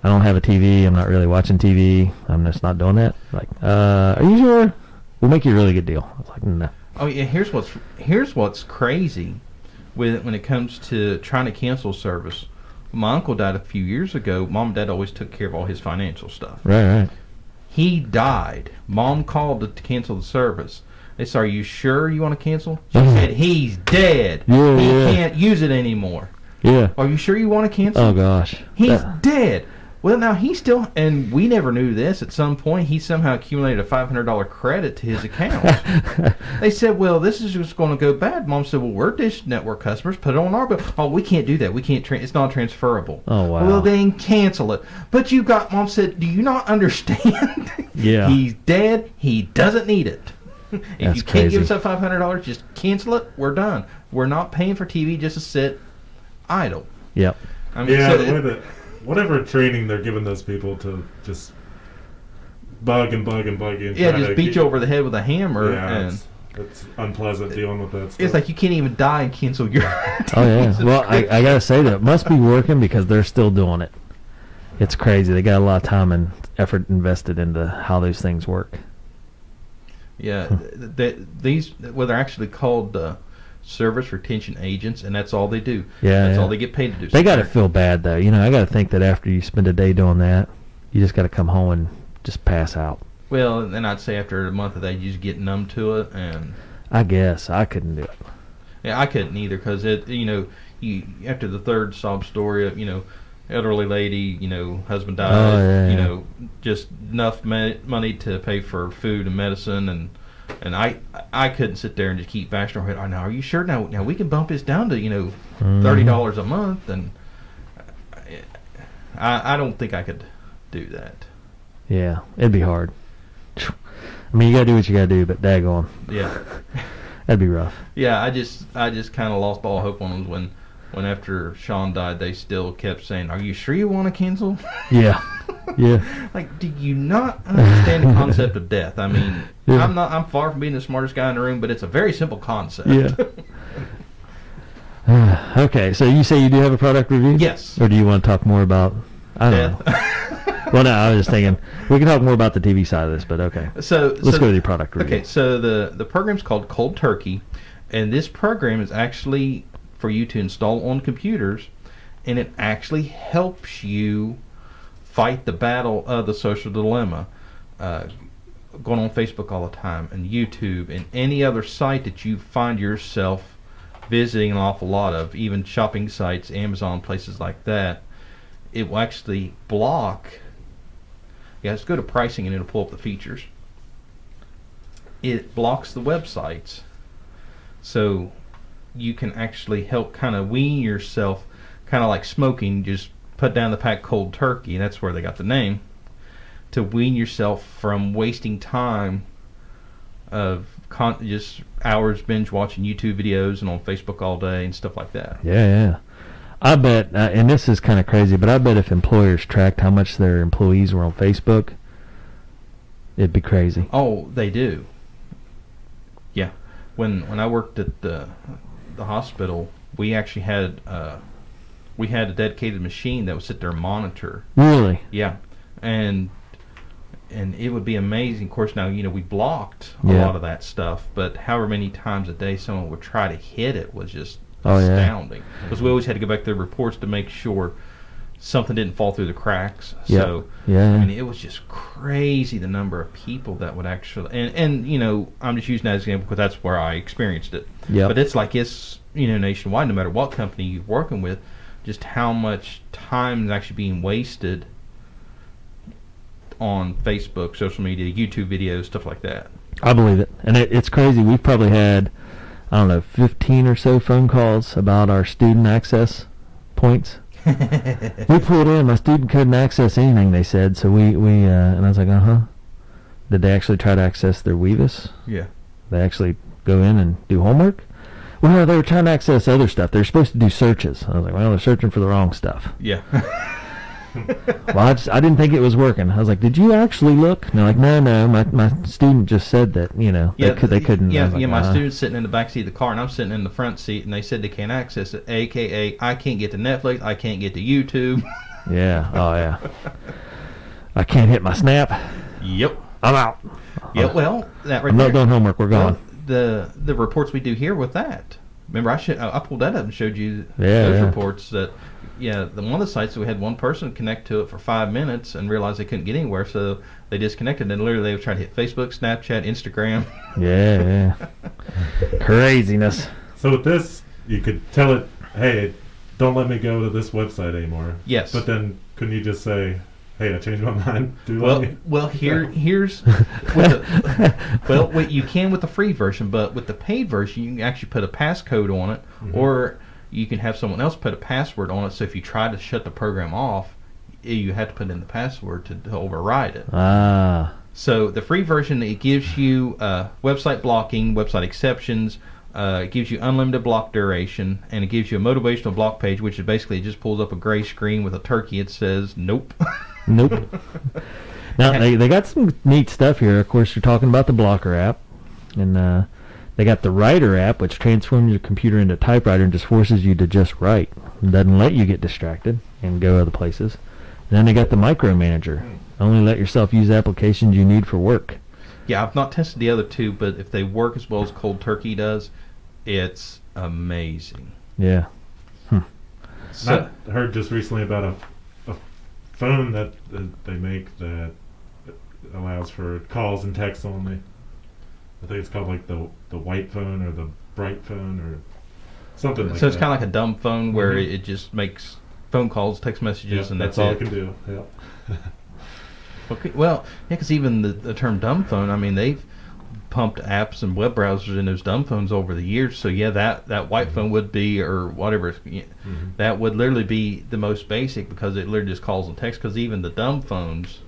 don't have a TV. I'm not really watching TV. I'm just not doing that. Like, are you sure? We'll make you a really good deal. I was like, no. Oh yeah, here's what's crazy when it comes to trying to cancel service. When my uncle died a few years ago, Mom and Dad always took care of all his financial stuff. Right. He died. Mom called to cancel the service. They said, "Are you sure you want to cancel?" She said, "He's dead. He can't use it anymore." Yeah. "Are you sure you want to cancel?" Oh gosh. He's dead. Well, now he's still, and we never knew this. At some point, he somehow accumulated a $500 credit to his account. They said, "Well, this is just going to go bad." Mom said, "Well, we're Dish Network customers. Put it on our bill." "Oh, we can't do that. We can't. It's not transferable." Oh wow. "Well, then cancel it." "But you got," Mom said, "do you not understand? Yeah. He's dead. He doesn't need it. If That's you can't crazy. give us that $500, just cancel it. We're done. We're not paying for TV just to sit idle." Yep. I mean, Yeah, so the way that whatever training they're giving those people to just bug you. And yeah, try just to beat keep- you over the head with a hammer. Yeah, And it's unpleasant dealing with that stuff. it's like you can't even die and cancel your. Oh yeah. Well, I gotta say that it must be working because they're still doing it. It's crazy. They got a lot of time and effort invested into how those things work. Yeah, these they're actually called service retention agents, and that's all they do. Yeah, That's yeah. all they get paid to do. They got to feel bad though. You know, I got to think that after you spend a day doing that, you just got to come home and just pass out. Well, and then I'd say after a month of that, you just get numb to it, and I guess I couldn't do it. yeah, I couldn't either because you after the third sob story of elderly lady, husband died, Oh, yeah. Just enough money to pay for food and medicine, and I couldn't sit there and just keep bashing her head. "Oh, now are you sure? Now we can bump this down to $30 a month," and I don't think I could do that. Yeah, it'd be hard. I mean, you got to do what you got to do, but daggone, Yeah, that'd be rough. yeah. I just kind of lost all hope on them when after Sean died, they still kept saying, "Are you sure you want to cancel?" Yeah, yeah. Like, do you not understand the concept of death? I mean, Yeah. I'm far from being the smartest guy in the room, but it's a very simple concept. Yeah. Okay, so you say you do have a product review? Yes. Or do you want to talk more about? I don't know. Death. Well, no, I was just thinking we can talk more about the TV side of this, but okay. So Let's go to the product review. Okay, so the program's called Cold Turkey, and this program is actually for you to install on computers, and it actually helps you fight the battle of the social dilemma. Going on Facebook all the time, and YouTube, and any other site that you find yourself visiting an awful lot of, even shopping sites, Amazon, places like that, it will actually block. Yeah, let's go to pricing and it'll pull up the features. It blocks the websites, so you can actually help kind of wean yourself, kind of like smoking. Just put down the pack cold turkey, and that's where they got the name, to wean yourself from wasting time of just hours binge watching YouTube videos and on Facebook all day and stuff like that. Yeah. I bet, and this is kind of crazy, but I bet if employers tracked how much their employees were on Facebook, it'd be crazy. Oh, they do. Yeah. When I worked at the hospital, we actually had a dedicated machine that would sit there and monitor. Really? Yeah. And it would be amazing. Of course, now, we blocked a Yeah. lot of that stuff, but however many times a day someone would try to hit it was just Oh, yeah. astounding. Because we always had to go back to the reports to make sure something didn't fall through the cracks. Yep. So, Yeah. I mean, it was just crazy the number of people that would actually, and I'm just using that as an example because that's where I experienced it. Yep. But it's like it's, nationwide, no matter what company you're working with, just how much time is actually being wasted on Facebook, social media, YouTube videos, stuff like that. I believe it. And it's crazy. We've probably had, 15 or so phone calls about our student access points. We pulled in, my student couldn't access anything, they said, so we and I was like, Did they actually try to access their Weavis? Yeah. They actually go in and do homework? Well, no, they were trying to access other stuff. They're supposed to do searches. I was like, well, they're searching for the wrong stuff. Yeah. Well, I didn't think it was working. I was like, did you actually look? And they're like, no, my student just said that, they couldn't. Yeah, I was like, my student's sitting in the back seat of the car, and I'm sitting in the front seat, and they said they can't access it, a.k.a. I can't get to Netflix, I can't get to YouTube. Yeah, oh yeah. I can't hit my snap. Yep. I'm out. Yeah, well, that right I'm there. not doing homework, we're gone. Well, the reports we do here with that, Remember, I pulled that up and showed you Yeah, those yeah. reports that, one of the sites that we had one person connect to it for 5 minutes and realized they couldn't get anywhere, so they disconnected, and literally they were trying to hit Facebook, Snapchat, Instagram. Yeah. Craziness. So with this, you could tell it, hey, don't let me go to this website anymore. Yes. But then couldn't you just say, hey, I changed my mind. Let me. Here's what you can with the free version, but with the paid version, you can actually put a passcode on it, or you can have someone else put a password on it. So if you try to shut the program off, you have to put in the password to override it. Ah. So the free version, it gives you website blocking, website exceptions. It gives you unlimited block duration, and it gives you a motivational block page, which is basically it just pulls up a gray screen with a turkey. It says nope. Nope. Now they got some neat stuff here. Of course, you're talking about the blocker app, and they got the writer app, which transforms your computer into a typewriter and just forces you to just write. It doesn't let you get distracted and go other places. And then they got the micromanager. Only let yourself use applications you need for work. Yeah, I've not tested the other two, but if they work as well as Cold Turkey does, it's amazing. Yeah. So, I heard just recently about a phone that they make that allows for calls and texts only. I think it's called like the white phone or the bright phone or something like that. so it's kind of like a dumb phone where it just makes phone calls, text messages, and that's all it. it can do. Yeah. Okay, well, yeah, because even the term dumb phone, I mean, they've pumped apps and web browsers in those dumb phones over the years. So yeah, that white phone would be, or whatever, that would literally be the most basic, because it literally just calls and texts. Because even the dumb phones,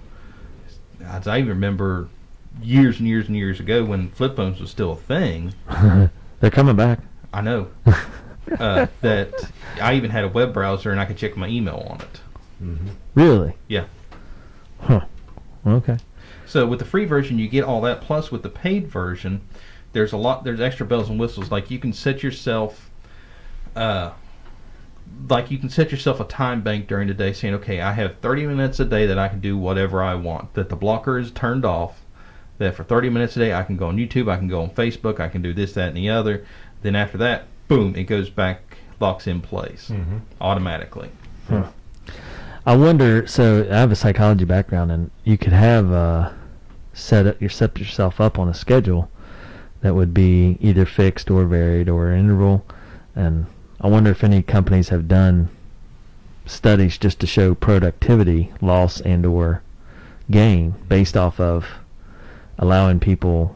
as I even remember years and years and years ago when flip phones was still a thing. They're coming back. I know. That I even had a web browser and I could check my email on it. Really? Yeah. Huh. Okay. So with the free version, you get all that. Plus, with the paid version, there's extra bells and whistles. Like you can set yourself, a time bank during the day, saying, okay, I have 30 minutes a day that I can do whatever I want. That the blocker is turned off. That for 30 minutes a day, I can go on YouTube, I can go on Facebook, I can do this, that, and the other. Then after that, boom, it goes back, locks in place automatically. Huh. I wonder. So I have a psychology background, and you could have set yourself up on a schedule that would be either fixed or varied or interval. And I wonder if any companies have done studies just to show productivity loss and or gain based off of allowing people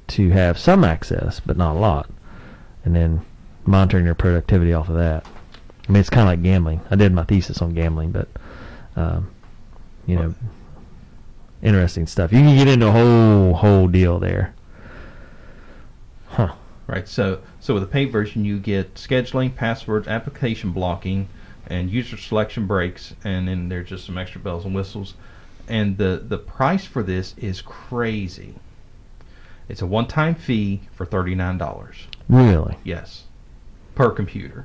to have some access, but not a lot, and then monitoring their productivity off of that. I mean, it's kind of like gambling. I did my thesis on gambling, but, interesting stuff. You can get into a whole deal there. Huh. Right. So with the paid version, you get scheduling, passwords, application blocking, and user selection breaks, and then there's just some extra bells and whistles. And the price for this is crazy. It's a one-time fee for $39. Really? Yes. Per computer.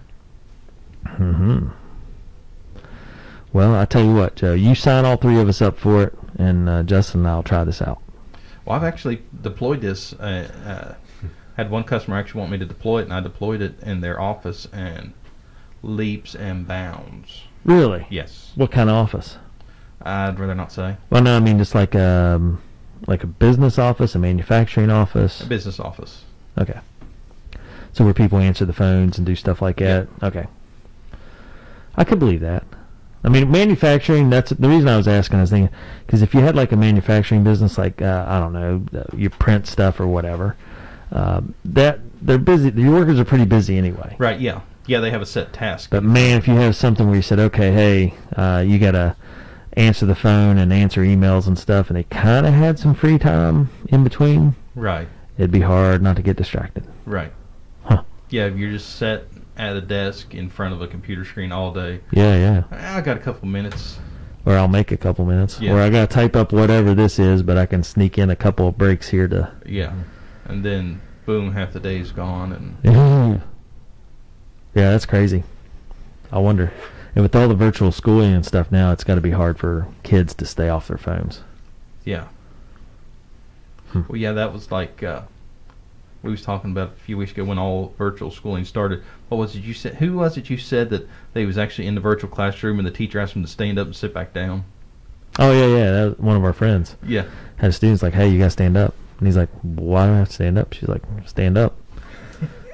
Well, I tell you what, Joe, you sign all three of us up for it, and Justin and I'll try this out. Well, I've actually deployed this. Had one customer actually want me to deploy it, and I deployed it in their office, and leaps and bounds. Really? Yes. What kind of office? I'd rather not say. Well, no, I mean just like a business office, a manufacturing office. A business office. Okay. So where people answer the phones and do stuff like that. Yeah. Okay. I could believe that. I mean, manufacturing, that's the reason I was asking. I was thinking, because if you had like a manufacturing business, like, I don't know, you print stuff or whatever, that they're busy. Your workers are pretty busy anyway. Right, yeah. Yeah, they have a set task. But man, if you have something where you said, okay, hey, you got to answer the phone and answer emails and stuff, and they kind of had some free time in between, right, it'd be hard not to get distracted. Right. Huh. Yeah, if you're just set at a desk in front of a computer screen all day. Yeah. I got a couple minutes. Or I'll make a couple minutes. Yeah. Or I got to type up whatever this is, but I can sneak in a couple of breaks here to... Yeah. And then, boom, half the day's gone. And Yeah, that's crazy. I wonder. And with all the virtual schooling and stuff now, it's got to be hard for kids to stay off their phones. Yeah. Well, yeah, that was like we was talking about a few weeks ago when all virtual schooling started. What was it you said? Who was it you said that they was actually in the virtual classroom and the teacher asked them to stand up and sit back down? Oh, yeah. That was one of our friends. Yeah. Had a student's like, hey, you got to stand up. And he's like, why do I have to stand up? She's like, stand up.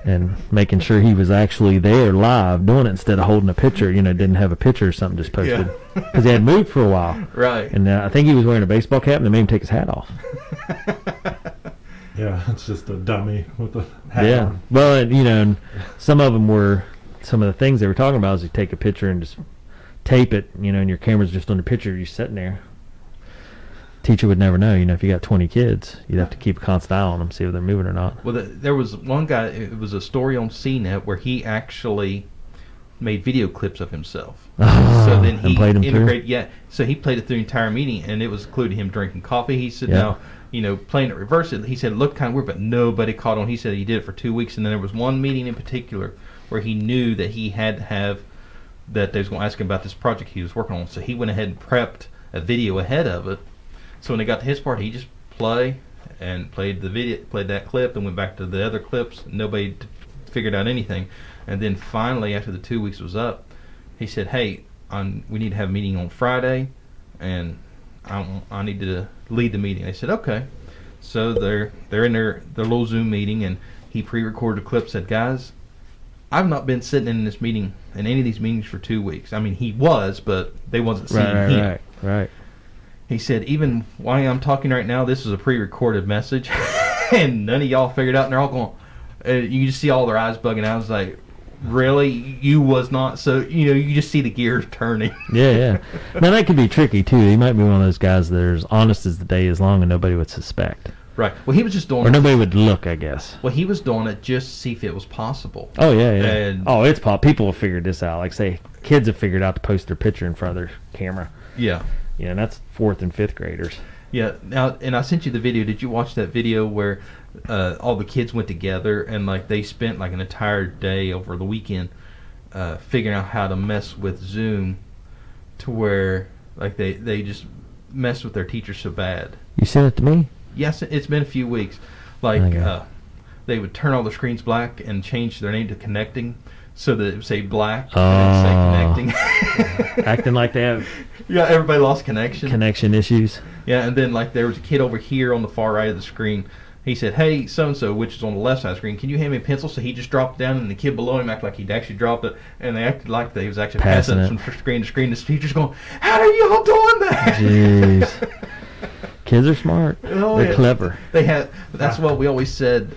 And making sure he was actually there live doing it instead of holding a picture, didn't have a picture or something just posted. Because he had moved for a while. Right. And I think he was wearing a baseball cap and they made him take his hat off. Yeah, it's just a dummy with a hat on. Well, and some of the things they were talking about is you take a picture and just tape it, and your camera's just on the picture, you're sitting there. Teacher would never know, if you got 20 kids, you'd have to keep a constant eye on them, see if they're moving or not. Well, there was one guy, it was a story on CNET where he actually made video clips of himself. So then he played them integrated, through? So he played it through the entire meeting, and it was including him drinking coffee. He said, now, playing it reverse, he said it looked kind of weird, but nobody caught on. He said he did it for 2 weeks, and then there was one meeting in particular where he knew that he had to have, that they was going to ask him about this project he was working on, so he went ahead and prepped a video ahead of it. So when they got to his part, he just played that clip, and went back to the other clips. Nobody figured out anything, and then finally, after the 2 weeks was up, he said, "Hey, we need to have a meeting on Friday, and I need to lead the meeting." They said, "Okay." So they're in their little Zoom meeting, and he pre-recorded a clip. Said, "Guys, I've not been sitting in this meeting in any of these meetings for 2 weeks. I mean, he was, but they wasn't seeing him." Right. He said, even while I'm talking right now, this is a pre-recorded message, and none of y'all figured out, and they're all going, you just see all their eyes bugging out. I was like, really? You was not? So, you just see the gears turning. Yeah. Now, that could be tricky, too. He might be one of those guys that are as honest as the day is long and nobody would suspect. Right. Well, he was just doing it. Or nobody would look, I guess. Well, he was doing it just to see if it was possible. Oh, yeah. And it's possible. People have figured this out. Like, say, kids have figured out to post their picture in front of their camera. Yeah. And that's 4th and 5th graders. Yeah. Now, and I sent you the video. Did you watch that video where all the kids went together and they spent an entire day over the weekend figuring out how to mess with Zoom to where they just messed with their teachers so bad? You sent it to me? Yes, it's been a few weeks. They would turn all the screens black and change their name to Connecting, so that it would say black and say Connecting. Acting like they have everybody lost connection issues. Yeah, and then there was a kid over here on the far right of the screen. He said, "Hey, so-and-so," which is on the left side of the screen, "can you hand me a pencil?" So he just dropped down, and the kid below him acted like he'd actually dropped it, and they acted like they was actually passing it from screen to screen. The teacher's going, "How are y'all doing that?" Jeez. Kids are smart. They're clever. That's what we always said.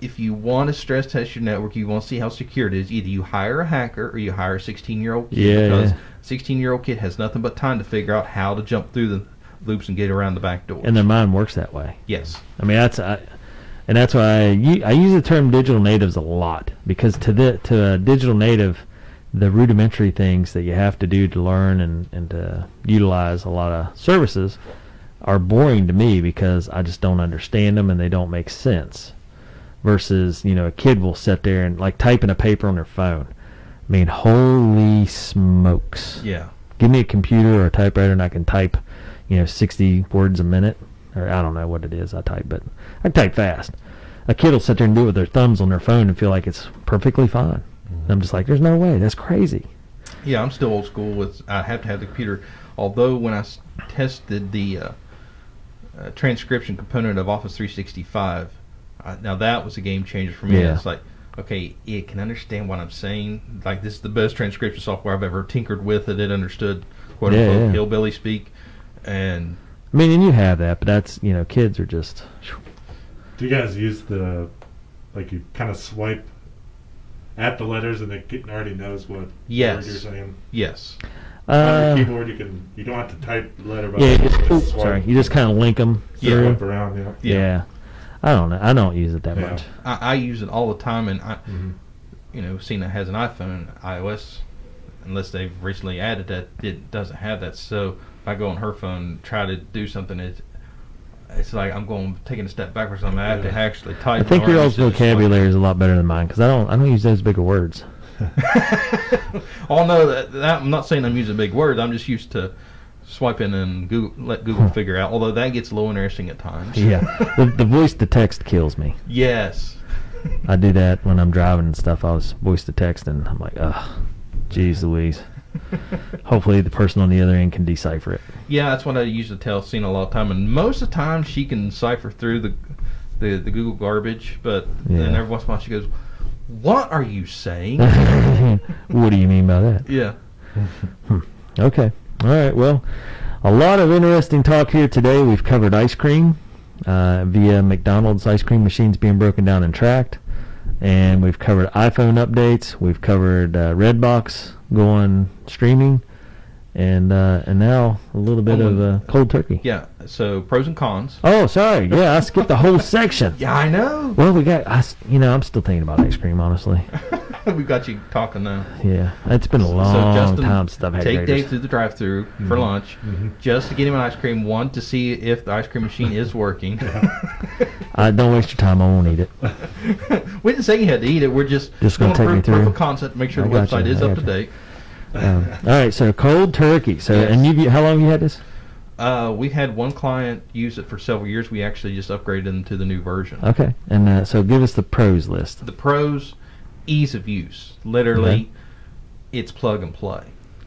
If you want to stress test your network, you want to see how secure it is, either you hire a hacker or you hire a 16-year-old kid. Because a 16-year-old kid has nothing but time to figure out how to jump through the loops and get around the back door. And their mind works that way. Yes. I mean, that's why I use the term digital natives a lot, because to a digital native, the rudimentary things that you have to do to learn and to utilize a lot of services are boring to me because I just don't understand them and they don't make sense. Versus, a kid will sit there and type in a paper on their phone. I mean, holy smokes. Yeah. Give me a computer or a typewriter and I can type, 60 words a minute. Or I don't know what it is I type, but I type fast. A kid will sit there and do it with their thumbs on their phone and feel like it's perfectly fine. And I'm just like, there's no way. That's crazy. Yeah, I'm still old school. I have to have the computer. Although when I tested the transcription component of Office 365, now that was a game changer for me. Yeah. It's like, okay, it can understand what I'm saying. This is the best transcription software I've ever tinkered with. It understood quote unquote hillbilly speak. And I mean, and you have that, but that's kids are just. Do you guys use you kind of swipe at the letters and it already knows what word you're saying? Yes. On the keyboard, you don't have to type the letter by you just kind of link them through. Swipe around, Yeah. I don't know. I don't use it that much. I use it all the time, and Cena has an iPhone, iOS, unless they've recently added that, it doesn't have that. So if I go on her phone and try to do something, it's like I'm taking a step backwards. I have to actually type. I think your all's vocabulary is a lot better than mine because I don't use those bigger words. Oh no, that I'm not saying I'm using big words. I'm just used to swipe in and let Google figure out. Although that gets a little interesting at times. Yeah, the voice to text kills me. Yes. I do that when I'm driving and stuff. I was voice to text, and I'm like, ugh, geez Louise. Hopefully the person on the other end can decipher it. Yeah, that's what I usually tell Cena a lot of time, and most of the time she can cipher through the Google garbage, but then every once in a while she goes, "What are you saying?" What do you mean by that? Yeah. Okay. All right. Well, a lot of interesting talk here today. We've covered ice cream via McDonald's ice cream machines being broken down and tracked. And we've covered iPhone updates. We've covered Redbox going streaming. And now a little bit of cold turkey. Yeah. So pros and cons. Oh, sorry. Yeah, I skipped the whole section. Yeah, I know. Well, I'm still thinking about ice cream, honestly. We've got you talking now. Yeah, it's been a long time since I've had take graters. Dave through the drive-through for lunch, just to get him an ice cream. One, to see if the ice cream machine is working. Don't waste your time. I won't eat it. We didn't say you had to eat it. We're just going to take me through proof of concept. Make sure the website is up to date. All right, so cold turkey. So, yes. And how long have you had this? We had one client use it for several years. We actually just upgraded them to the new version. Okay, and so give us the pros list. The pros, ease of use. Literally, it's plug and play.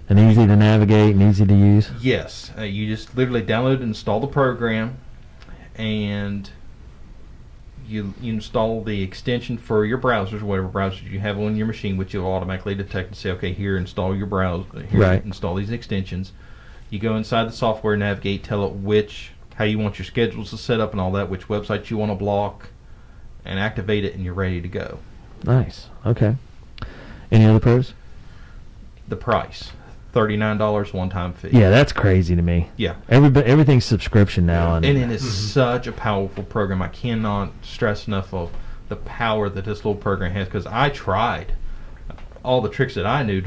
And easy to navigate and easy to use? Yes. You just literally download and install the program, and you install the extension for your browsers, whatever browsers you have on your machine, which will automatically detect and say, okay, here, install your browser. Here, install these extensions. You go inside the software, navigate, tell it how you want your schedules to set up and all that, which websites you want to block, and activate it, and you're ready to go. Nice. Okay. Any other pros? The price, $39 one-time fee. Yeah, that's crazy to me. Yeah. Everything's subscription now. And it is such a powerful program. I cannot stress enough of the power that this little program has, because I tried all the tricks that I knew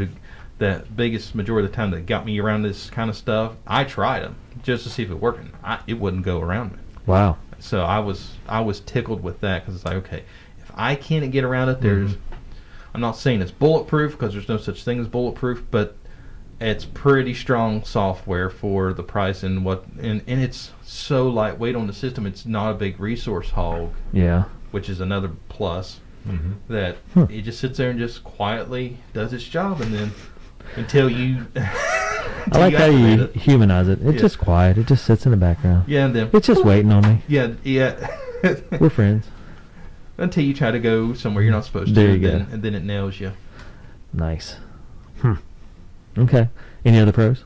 the biggest majority of the time that got me around this kind of stuff. I tried them just to see if it worked. It wouldn't go around me. Wow. So I was tickled with that, because it's like, okay, if I can't get around it, I'm not saying it's bulletproof, because there's no such thing as bulletproof, but it's pretty strong software for the price and it's so lightweight on the system. It's not a big resource hog. Yeah. Which is another plus. That it just sits there and just quietly does its job, and then until you. I like how you humanize it. It's just quiet. It just sits in the background. Yeah, and then it's just waiting on me. Yeah. We're friends. Until you try to go somewhere you're not supposed to, there you go. And then it nails you. Nice. Okay. Any other pros?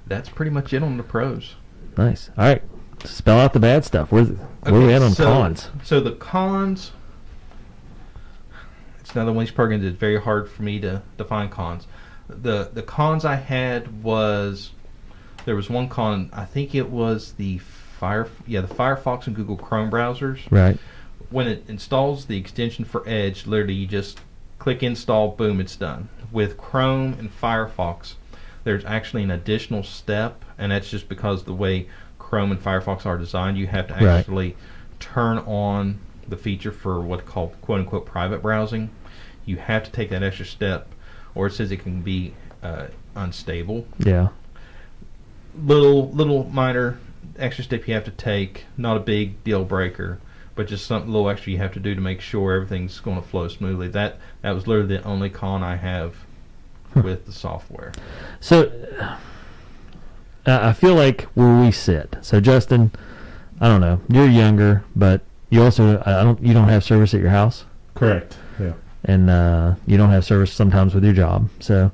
That's pretty much it on the pros. Nice. All right. Spell out the bad stuff. Where are we at on cons? So the cons. It's another one of these programs that's very hard for me to define cons. The cons I had was, there was one con. I think it was the Firefox and Google Chrome browsers. Right. When it installs the extension for Edge, literally you just click install, boom, it's done. With Chrome and Firefox, there's actually an additional step, and that's just because the way Chrome and Firefox are designed, you have to actually turn on the feature for what's called quote-unquote private browsing. You have to take that extra step, or it says it can be unstable. Yeah. Little minor extra step you have to take, not a big deal breaker, but just something a little extra you have to do to make sure everything's going to flow smoothly. That was literally the only con I have with the software. So I feel like where we sit. So Justin, I don't know. You're younger, but you also you don't have service at your house. Correct. Yeah. And you don't have service sometimes with your job. So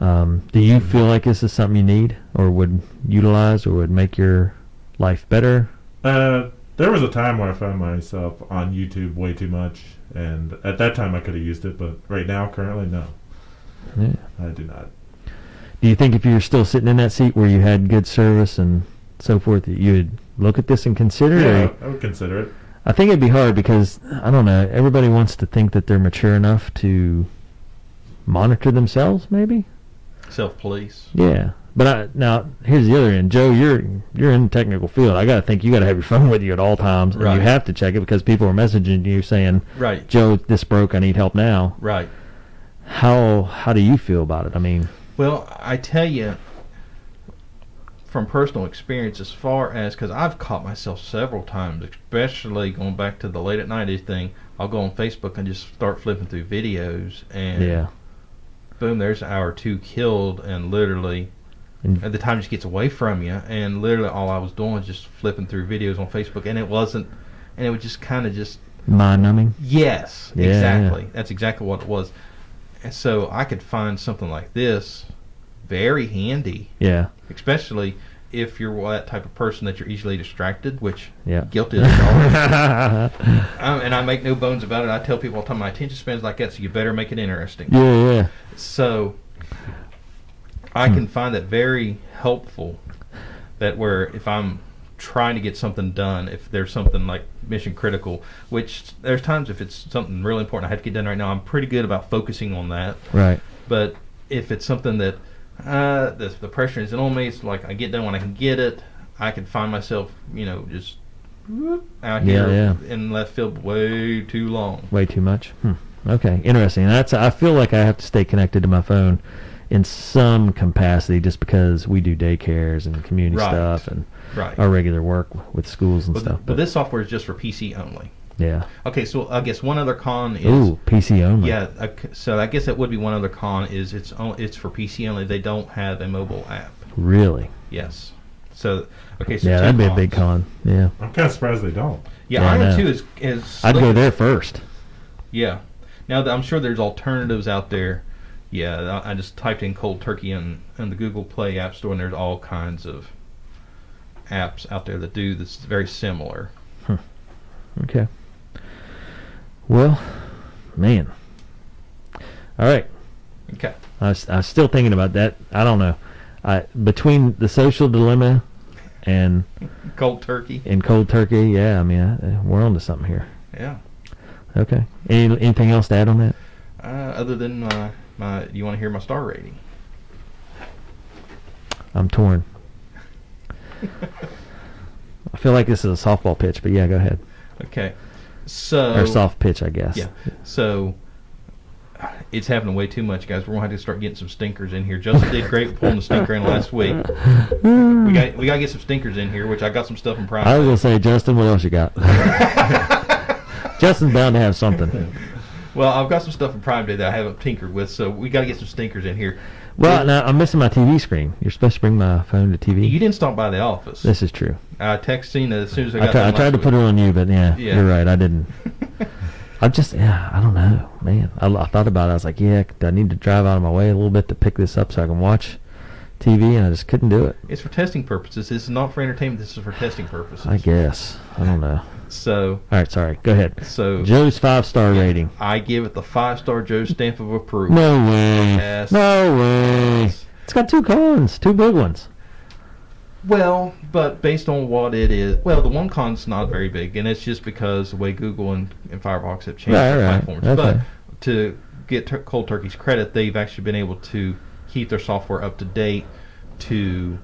do you feel like this is something you need, or would utilize, or would make your life better? There was a time where I found myself on YouTube way too much, and at that time I could have used it, but right now, currently, no. Yeah. I do not. Do you think if you were still sitting in that seat where you had good service and so forth, that you would look at this and consider it? Yeah, I would consider it. I think it'd be hard because, I don't know, everybody wants to think that they're mature enough to monitor themselves, maybe? Self-police. Yeah. But now, here's the other end. Joe, you're in the technical field. I got to think you got to have your phone with you at all times. And right. You have to check it because people are messaging you saying, right, Joe, this broke, I need help now. Right. How do you feel about it? I mean... Well, I tell you, from personal experience, as far as, because I've caught myself several times, especially going back to the late at night thing. I'll go on Facebook and just start flipping through videos, and boom, there's an hour or two killed, and literally, at the time just gets away from you, and literally all I was doing was just flipping through videos on Facebook, and it was just kind of just mind-numbing. Yes, Yeah, exactly. yeah. That's exactly what it was. And so I could find something like this very handy. Yeah. Especially if you're that type of person that you're easily distracted, which guilty as charged. And I make no bones about it. I tell people all the time, my attention span's like that, so you better make it interesting. Yeah. So I can find that very helpful, that where if I'm trying to get something done, if there's something like mission critical, which there's times if it's something really important I have to get done right now, I'm pretty good about focusing on that. Right. But if it's something that the pressure isn't on me, it's like I get done when I can get it, I can find myself, just out here in left field way too long. Way too much? Okay, interesting. I feel like I have to stay connected to my phone in some capacity, just because we do daycares and community stuff and our regular work with schools and stuff. But this software is just for PC only. Yeah. Okay, so I guess one other con is... Ooh, PC only. Yeah, so I guess that would be one other con, is it's for PC only. They don't have a mobile app. Really? Yes. So, okay, so yeah, that'd be a big con. Yeah. I'm kind of surprised they don't. Yeah, I am too. I'd go there first. Yeah. Now, I'm sure there's alternatives out there. Yeah, I just typed in cold turkey in the Google Play App Store, and there's all kinds of apps out there that do this very similar. Okay. Well, man. All right. Okay. I was still thinking about that. I don't know. Between the social dilemma and cold turkey. Yeah, I mean, we're on to something here. Yeah. Okay. Anything else to add on that? Other than you want to hear my star rating? I'm torn. I feel like this is a softball pitch, but yeah, go ahead. Okay. So... Or soft pitch, I guess. Yeah. So, it's happening way too much, guys. We're going to have to start getting some stinkers in here. Justin did great pulling the stinker in last week. We got to get some stinkers in here, which I got some stuff in Prime. I was going to say, Justin, what else you got? Justin's bound to have something. Well, I've got some stuff in Prime Day that I haven't tinkered with, so we got to get some stinkers in here. Well, now I'm missing my TV screen. You're supposed to bring my phone to TV. You didn't stop by the office. This is true. I texted Cena as soon as I got I tried to put it on you, but yeah, you're right. I didn't. I don't know, man. I thought about it. I was like, yeah, I need to drive out of my way a little bit to pick this up so I can watch TV, and I just couldn't do it. It's for testing purposes. This is not for entertainment. This is for testing purposes. I guess. I don't know. So. All right, sorry. Go ahead. So. Joe's 5-star rating. I give it the 5-star Joe stamp of approval. No way. Yes. No way. Yes. It's got 2 cons, 2 big ones. Well, but based on what it is, well, the one con's not very big, and it's just because the way Google and Firefox have changed their platforms. Okay. But to get Cold Turkey's credit, they've actually been able to keep their software up to date to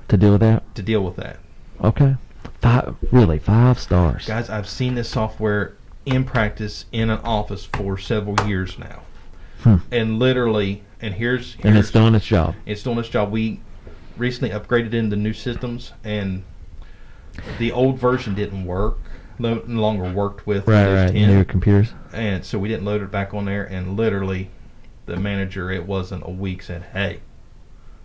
deal with that. To deal with that. Okay. 5 stars. Guys, I've seen this software in practice in an office for several years now, and literally, and here's it's doing its job. It's doing its job. We recently upgraded into new systems, and the old version didn't work. No longer worked with Windows 10. New computers. And so we didn't load it back on there, and literally the manager, it wasn't a week, said, hey,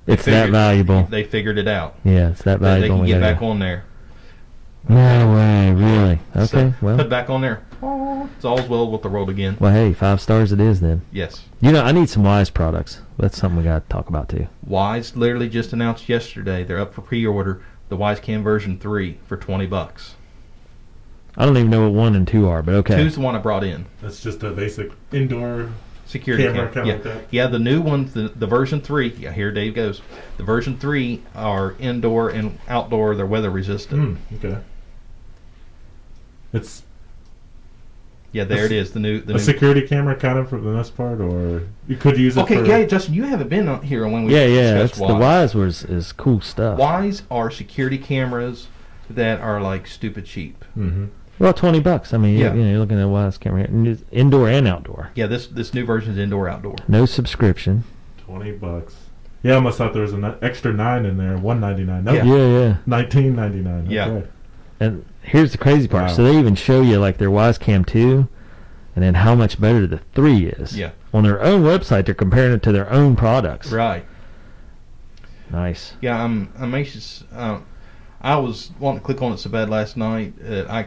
it's that valuable. They figured it out. Yeah, it's that valuable. They can get back on there. No way, really? Okay, so, well. Put back on there. It's all's well with the world again. Well, hey, 5 stars it is then. Yes. I need some Wise products. That's something we got to talk about too. Wise literally just announced yesterday they're up for pre-order. The Wise Cam version 3 for $20. I don't even know what 1 and 2 are, but okay. 2's the one I brought in. That's just a basic indoor security camera. Kind of like that. Yeah, the new ones, the version 3. Yeah, here Dave goes. The version 3 are indoor and outdoor. They're weather resistant. Okay. It's. Yeah, there it is. The new security camera, kind of, for the most part, or you could use it. Okay, yeah, Justin, you haven't been here when we discussed Wise. The Wise is cool stuff. Wise are security cameras that are like stupid cheap. Mm-hmm. Well, $20. I mean, you're looking at a Wise camera here, indoor and outdoor. Yeah, this new version is indoor outdoor. No subscription. $20. Yeah, I almost thought there was an extra 9 in there, $199. No, Yeah. Yeah. $19.99. Yeah. Okay. And here's the crazy part. Wow. So they even show you like their Wisecam 2 and then how much better the 3 is. Yeah. On their own website, they're comparing it to their own products. Right. Nice. Yeah, I'm anxious. I was wanting to click on it so bad last night. I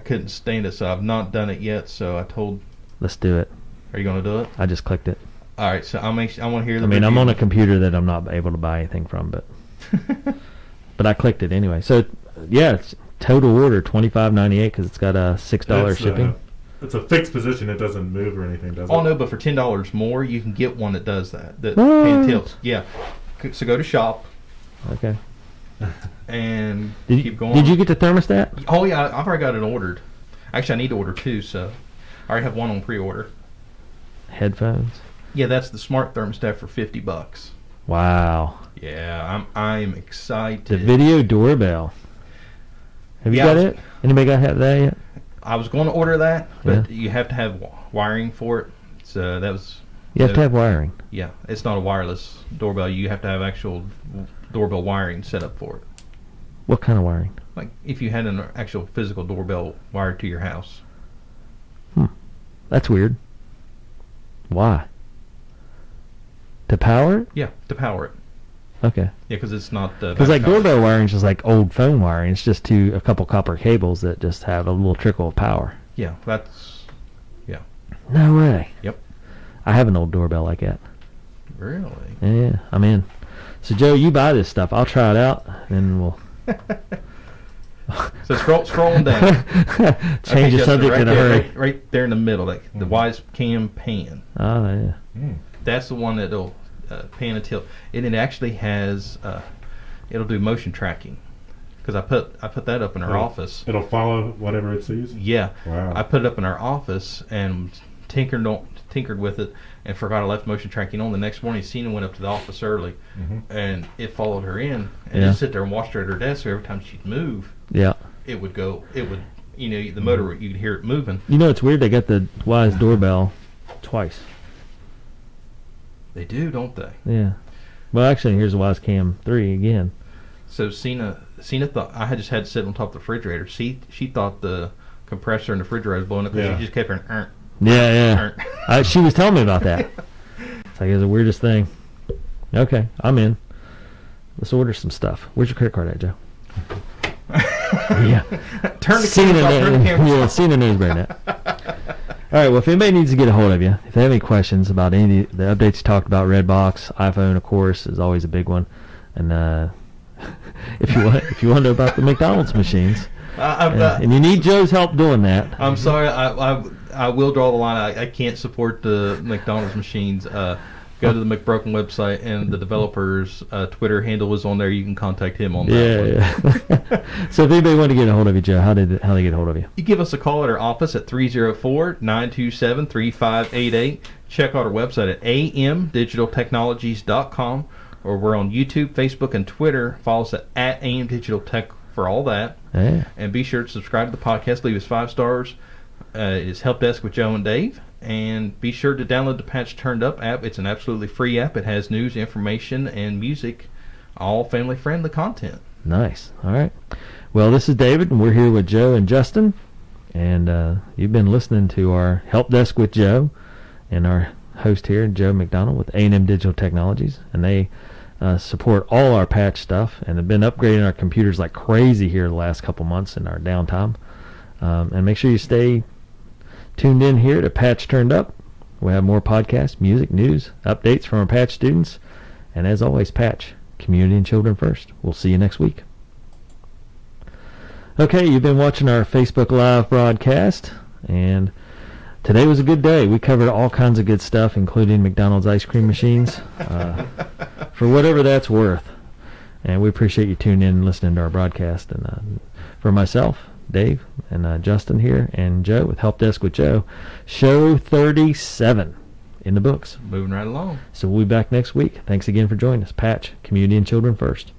couldn't stand it, so I've not done it yet. So I told. Let's do it. Are you going to do it? I just clicked it. All right. So I'm anxious. I want to hear the. I mean, I'm review. on a computer that I'm not able to buy anything from, but I clicked it anyway. So yeah, it's total order $25.98 because it's got a $6 shipping. It's a fixed position. It doesn't move or anything, does it? Oh no, but for $10 more, you can get one that does that. That What? pan tilts. Yeah. So go to shop Okay. and Did keep going. Did you get the thermostat? Oh yeah, I've already got it ordered. Actually, I need to order 2, so I already have one on pre-order. Headphones. Yeah, that's the smart thermostat for $50. Wow. Yeah, I'm excited. The video doorbell. Have you Yeah, got it? Anybody got that yet? I was going to order that, but Yeah. you have to have wiring for it. So that was. You have to have wiring. Yeah, it's not a wireless doorbell. You have to have actual doorbell wiring set up for it. What kind of wiring? Like if you had an actual physical doorbell wired to your house. That's weird. Why? To power it? Yeah, to power it. Okay. Yeah, because it's not. Because like doorbell wiring is just like old phone wiring. It's just a couple copper cables that just have a little trickle of power. Yeah, that's. Yeah. No way. Yep. I have an old doorbell like that. Really? Yeah, I'm in. So Joe, you buy this stuff. I'll try it out, and we'll So scrolling down. change the Justin, subject right in a there, hurry. Right there in the middle, like the Wisecam pan. Oh yeah. That's the one that'll pan and tilt, and it actually has it'll do motion tracking. Because I put that up in our office. It'll follow whatever it sees? Yeah. Wow. I put it up in our office and tinkered with it and forgot I left motion tracking on. The next morning, Cena went up to the office early, and it followed her in and just sit there and watched her at her desk. So every time she'd move, Yeah. it would go. It would, the motor. You could hear it moving. You know, it's weird. They got the Wise doorbell twice. They do, don't they? Yeah. Well, actually, here's the Wisecam 3 again. So Cena thought I had just had to sit on top of the refrigerator. She thought the compressor in the refrigerator was blowing up because she just kept hearing. Yeah. She was telling me about that. It's like it's the weirdest thing. Okay, I'm in. Let's order some stuff. Where's your credit card at, Joe? Yeah. Turn the camera off. Turn the camera Yeah, off. Cena knows better than that. All right, well, if anybody needs to get a hold of you, if they have any questions about any of the updates you talked about, Redbox, iPhone, of course, is always a big one. And if you want to know about the McDonald's machines, and you need Joe's help doing that. I'm sorry. I will draw the line. I can't support the McDonald's machines. Go to the McBroken website, and the developer's Twitter handle is on there. You can contact him on that. Yeah. So if anybody wanted to get a hold of you, Joe, how they get a hold of you? You give us a call at our office at 304-927-3588. Check out our website at amdigitaltechnologies.com, or we're on YouTube, Facebook, and Twitter. Follow us at amdigitaltech for all that. Yeah. And be sure to subscribe to the podcast. Leave us 5 stars. It is Help Desk with Joe and Dave. And be sure to download the Patch Turned Up app. It's an absolutely free app. It has news, information, and music, all family-friendly content. Nice. All right. Well, this is David, and we're here with Joe and Justin. And you've been listening to our Help Desk with Joe and our host here, Joe McDonald with A&M Digital Technologies. And they support all our patch stuff and have been upgrading our computers like crazy here the last couple months in our downtime. And make sure you stay tuned in here to Patch Turned Up. We'll have more podcasts, music, news, updates from our Patch students. And as always, Patch, community and children first. We'll see you next week. Okay, you've been watching our Facebook Live broadcast, and today was a good day. We covered all kinds of good stuff, including McDonald's ice cream machines, for whatever that's worth. And we appreciate you tuning in and listening to our broadcast. And for myself, Dave, and Justin here, and Joe with Help Desk with Joe, show 37 in the books. Moving right along. So we'll be back next week. Thanks again for joining us. Patch, community and children first.